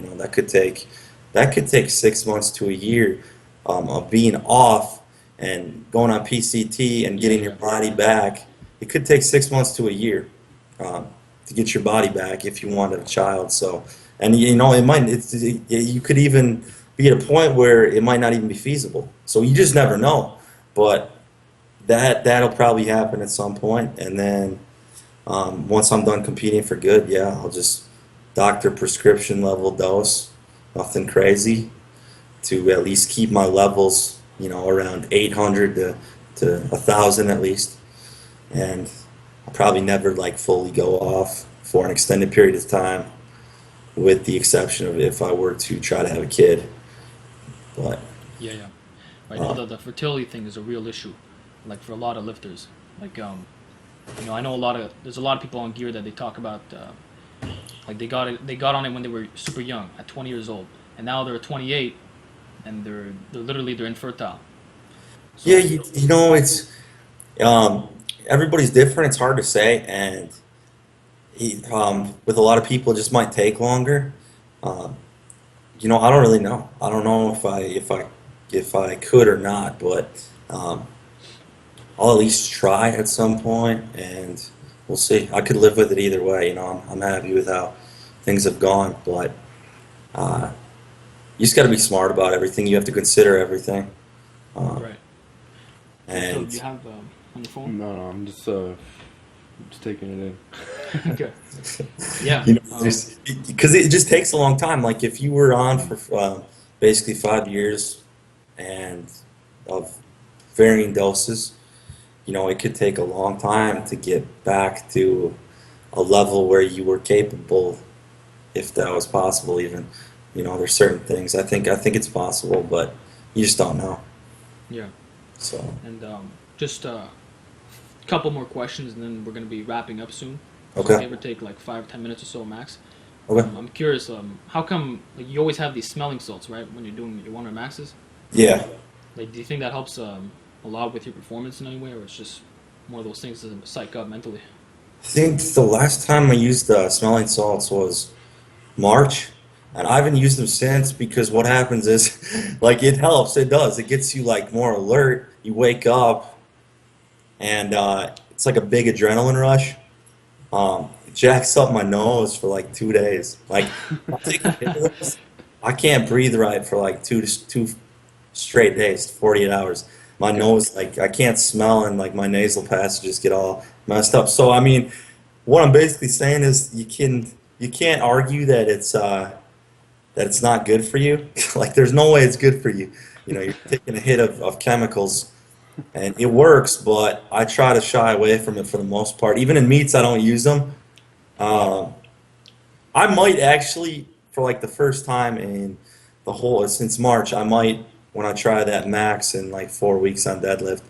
Speaker 1: That could take 6 months to a year of being off and going on PCT and
Speaker 2: Yeah,
Speaker 1: getting your
Speaker 2: yeah,
Speaker 1: body back. It could take 6 months to a year um, to get your body back if you want a child. So, and it might you could even be at a point where it might not even be feasible. So you just never know. But that'll probably happen at some point, and then once I'm done competing for good, yeah, I'll just doctor prescription level dose, nothing crazy, to at least keep my levels, around 800 to 1,000 at least, and I'll probably never like fully go off for an extended period of time, with the exception of if I were to try to have a kid. But
Speaker 2: yeah, yeah. I know
Speaker 1: uh,
Speaker 2: that the fertility thing is a real issue, like for a lot of lifters. Like I know there's a lot of people on gear that they talk about, like they got on it when they were super young, at 20 years old, and now they're 28, and they're infertile.
Speaker 1: yeah,
Speaker 2: So
Speaker 1: it's um, everybody's different. It's hard to say, and with a lot of people, it just might take longer. Um, I don't really know. I don't know if I could or not, but um, I'll at least try at some point, and we'll see. I could live with it either way. I'm happy with how things have gone, but uh, you just got to be smart about everything. You have to consider everything, uh,
Speaker 2: right. So Phil, do you
Speaker 1: and
Speaker 2: have on your phone?
Speaker 3: No, no, I'm just taking it in.
Speaker 2: Okay. Yeah.
Speaker 1: because it just takes a long time. Like if you were on for basically 5 years and of varying doses, it could take a long time to get back to a level where you were capable, if that was possible even. There's certain things I think it's possible, but you just don't know.
Speaker 2: Yeah.
Speaker 1: So,
Speaker 2: And just a couple more questions, and then we're gonna be wrapping up soon. So
Speaker 1: okay,
Speaker 2: give or take like 5-10 minutes or so max.
Speaker 1: okay.
Speaker 2: I'm curious, how come like you always have these smelling salts, right, when you're doing your one or maxes?
Speaker 1: Yeah.
Speaker 2: Like, do you think that helps a lot with your performance in any way, or it's just one of those things to psych up mentally?
Speaker 1: I think the last time I used smelling salts was March, and I haven't used them since because what happens is, like, it helps. It does. It gets you like more alert. You wake up, and it's like a big adrenaline rush. It jacks up my nose for like 2 days. Like, I'll take a hit of this, I can't breathe right for like two straight days, 48 hours. My
Speaker 2: Okay.
Speaker 1: nose, like, I can't smell, and like my nasal passages get all messed up. So, I mean, what I'm basically saying is you can't argue that it's not good for you. Like there's no way it's good for you. You're taking a hit of chemicals and it works, but I try to shy away from it for the most part. Even in meats, I don't use them. Um, I might actually, for like the first time in since March, I might when I try that max in like 4 weeks on deadlift.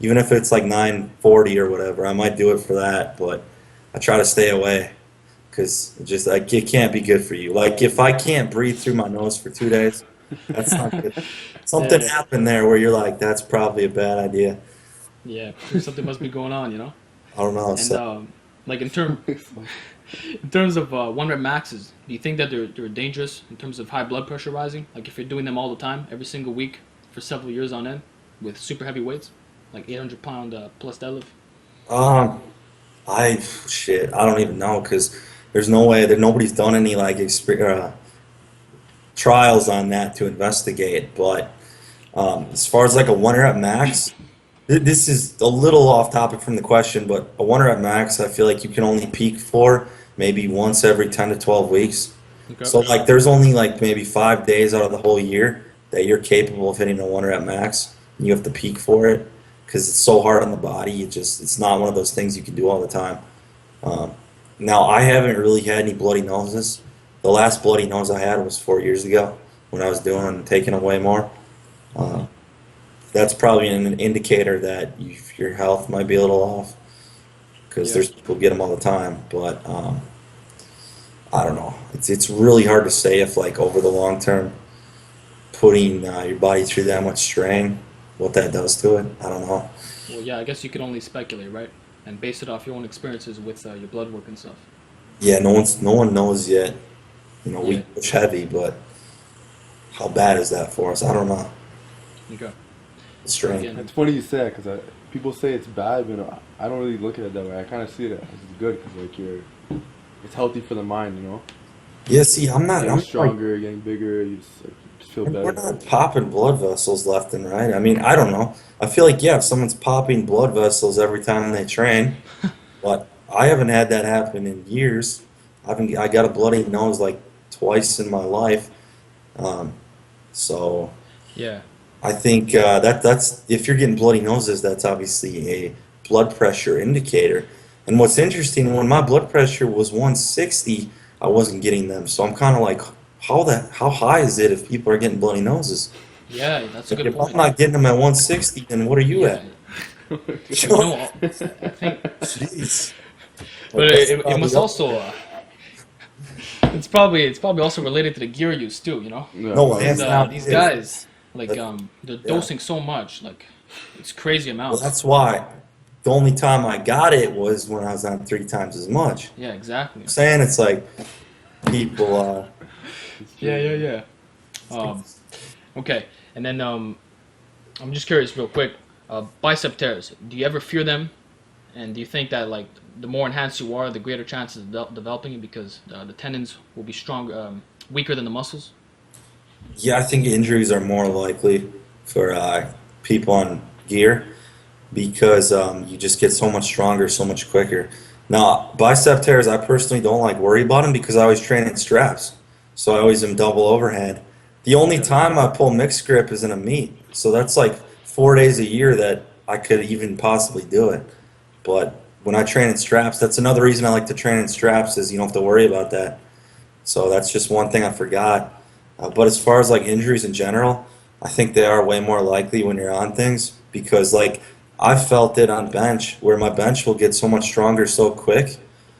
Speaker 1: Even if it's like 940 or whatever, I might do it for that, but I try to stay away because just like it can't be good for you. Like if I can't breathe through my nose for 2 days, that's not good.
Speaker 2: Yeah,
Speaker 1: Something happened there where you're like, that's probably a bad idea.
Speaker 2: yeah. Something must be going on, you know.
Speaker 1: I don't know.
Speaker 2: And
Speaker 1: So
Speaker 2: like in terms of 1 rep maxes, do you think that they're dangerous in terms of high blood pressure rising? Like if you're doing them all the time, every single week for several years on end with super heavy weights, like 800-pound plus deadlift.
Speaker 1: um, I don't even know because there's no way that nobody's done any like trials on that to investigate. But as far as like a 1 rep max, this is a little off topic from the question, but a 1 rep max, I feel like you can only peak for maybe once every 10 to 12 weeks.
Speaker 2: Okay.
Speaker 1: So like there's only like maybe 5 days out of the whole year that you're capable of hitting a 1 rep max. You have to peak for it because it's so hard on the body. It's not one of those things you can do all the time. Um, Now I haven't really had any bloody noses. The last bloody nose I had was 4 years ago when I was doing taking away more. Uh, that's probably an indicator that your health might be a little off because
Speaker 2: Yeah.
Speaker 1: there's people get them all the time. But I don't know. It's really hard to say if like over the long term, putting your body through that much strain, what that does to it. I don't know.
Speaker 2: Well, yeah, I guess you can only speculate, right? And base it off your own experiences with your blood work and stuff.
Speaker 1: Yeah, no one knows yet. You know, we
Speaker 2: Yeah.
Speaker 1: push heavy, but how bad is that for us? I don't know.
Speaker 2: Okay.
Speaker 1: The strain.
Speaker 2: Again,
Speaker 3: It's funny you say that because people say it's bad, but I don't really look at it that way. I kind of see it as it's good because like it's healthy for the mind, you know.
Speaker 1: Yeah, see, I'm not.
Speaker 3: Getting
Speaker 1: I'm like,
Speaker 3: stronger, getting bigger, you just feel
Speaker 1: we're
Speaker 3: better.
Speaker 1: not popping blood vessels left and right. I mean, I don't know. I feel like yeah, if someone's popping blood vessels every time they train, but I haven't had that happen in years. I got a bloody nose like twice in my life. Um, so
Speaker 2: yeah.
Speaker 1: I think that's if you're getting bloody noses, that's obviously a blood pressure indicator. And what's interesting, when my blood pressure was 160, I wasn't getting them. So I'm kind of like, how high is it if people are getting bloody noses?
Speaker 2: Yeah, that's a
Speaker 1: Like,
Speaker 2: good
Speaker 1: if I'm
Speaker 2: point.
Speaker 1: not getting them at 160, then what are you
Speaker 2: Yeah.
Speaker 1: at?
Speaker 2: You know, I think,
Speaker 1: Jeez.
Speaker 2: but
Speaker 1: Like, that's
Speaker 2: it
Speaker 1: probably
Speaker 2: must
Speaker 1: up
Speaker 2: also
Speaker 1: there.
Speaker 2: it's probably also related to the gear use too. You know,
Speaker 3: Yeah,
Speaker 1: No,
Speaker 3: probably.
Speaker 1: hands down
Speaker 2: these
Speaker 1: it is.
Speaker 2: guys like
Speaker 1: That-
Speaker 2: they're
Speaker 1: Yeah.
Speaker 2: dosing so much, like it's crazy
Speaker 1: Well,
Speaker 2: amounts.
Speaker 1: that's why the only time I got it was when I was on 3 times as much.
Speaker 2: Yeah, exactly.
Speaker 1: I'm saying it's like people.
Speaker 2: Yeah, yeah, yeah. Um, okay, and then I'm just curious, real quick. Bicep tears. Do you ever fear them? And do you think that like the more enhanced you are, the greater chances of developing it because the tendons will be stronger, weaker than the muscles?
Speaker 1: Yeah, I think injuries are more likely for people on gear because you just get so much stronger so much quicker. Now, bicep tears, I personally don't like worry about them because I always train in straps. So I always am double overhand. The only time I pull mixed grip is in a meet. So that's like 4 days a year that I could even possibly do it. But when I train in straps, that's another reason I like to train in straps is you don't have to worry about that. So that's just one thing I forgot. But as far as like injuries in general, I think they are way more likely when you're on things because like I've felt it on bench where my bench will get so much stronger so quick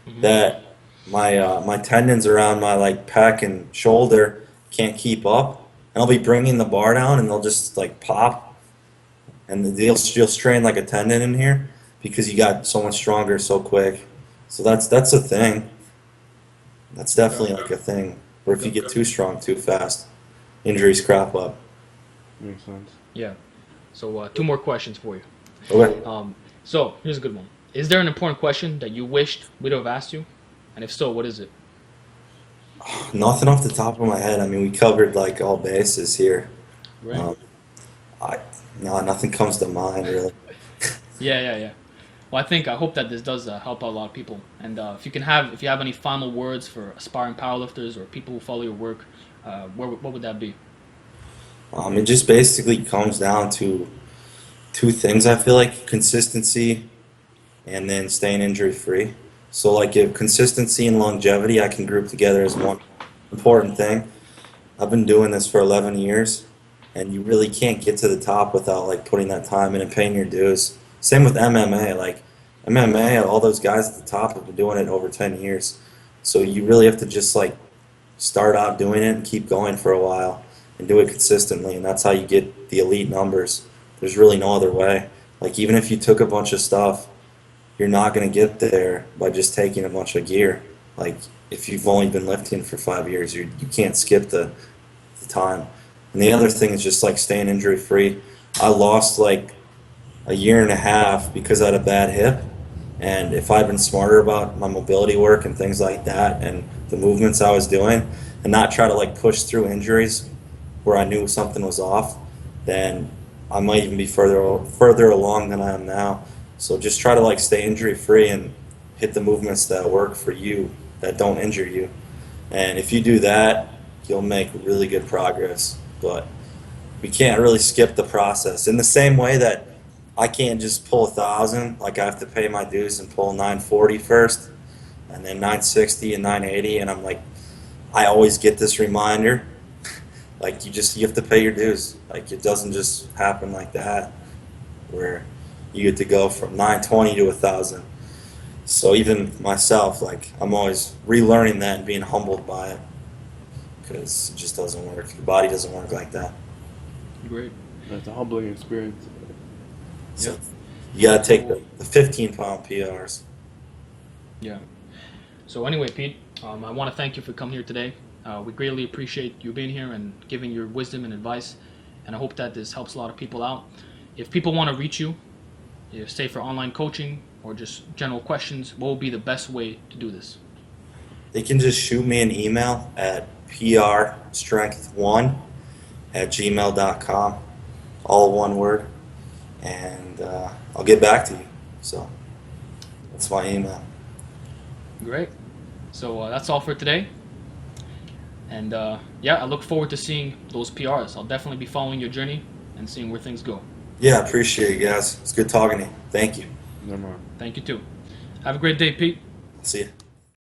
Speaker 2: Hmm.
Speaker 1: that my tendons around my like pec and shoulder can't keep up, and I'll be bringing the bar down and they'll just like pop, and you'll strain like a tendon in here because you got so much stronger so quick. So that's a thing. That's definitely like a thing where if you get too strong too fast, injuries crop up.
Speaker 3: Makes sense.
Speaker 2: Yeah. So 2 more questions for you.
Speaker 1: Okay.
Speaker 2: So here's a good one. Is there an important question that you wished we'd have asked you? And if so, what is it?
Speaker 1: Nothing off the top of my head. I mean, we covered like all bases here.
Speaker 2: Right.
Speaker 1: Um, I no, nothing comes to mind really.
Speaker 2: Yeah, yeah, yeah. Well, I hope that this does help out a lot of people. And if you have any final words for aspiring powerlifters or people who follow your work, what would that be?
Speaker 1: It just basically comes down to two things. I feel like consistency and then staying injury free. So like if consistency and longevity, I can group together as one important thing. I've been doing this for 11 years, and you really can't get to the top without like putting that time in and paying your dues. Same with MMA. Like MMA, all those guys at the top have been doing it over 10 years. So you really have to just like start out doing it and keep going for a while and do it consistently, and that's how you get the elite numbers. There's really no other way. Like even if you took a bunch of stuff, you're not going to get there by just taking a bunch of gear. Like if you've only been lifting for 5 years, you can't skip the time. And the other thing is just like staying injury free. I lost like a year and a half because I had a bad hip. And if I'd been smarter about my mobility work and things like that and the movements I was doing and not try to like push through injuries where I knew something was off, then I might even be further along than I am now. So just try to like stay injury free and hit the movements that work for you, that don't injure you. And if you do that, you'll make really good progress. But we can't really skip the process. In the same way that I can't just pull 1,000, like I have to pay my dues and pull 940 first, and then 960 and 980, and I'm like, I always get this reminder, like you have to pay your dues. Like it doesn't just happen like that, where you get to go from 920 to 1,000. So even myself, like I'm always relearning that and being humbled by it, because it just doesn't work. The body doesn't work like that.
Speaker 2: Great.
Speaker 3: That's a humbling experience.
Speaker 1: So
Speaker 2: Yeah.
Speaker 1: you gotta take the 15-pound PRs.
Speaker 2: Yeah. So anyway, Pete, I want to thank you for coming here today. We greatly appreciate you being here and giving your wisdom and advice, and I hope that this helps a lot of people out. If people want to reach you, say for online coaching or just general questions, what would be the best way to do this?
Speaker 1: They can just shoot me an email at prstrength1@gmail.com, all one word, and I'll get back to you. So that's my email.
Speaker 2: Great. So that's all for today. And yeah, I look forward to seeing those PRs. I'll definitely be following your journey and seeing where things go.
Speaker 1: Yeah, I appreciate you guys. It's good talking to you. Thank you.
Speaker 3: No more.
Speaker 2: Thank you too. Have a great day, Pete.
Speaker 1: See you.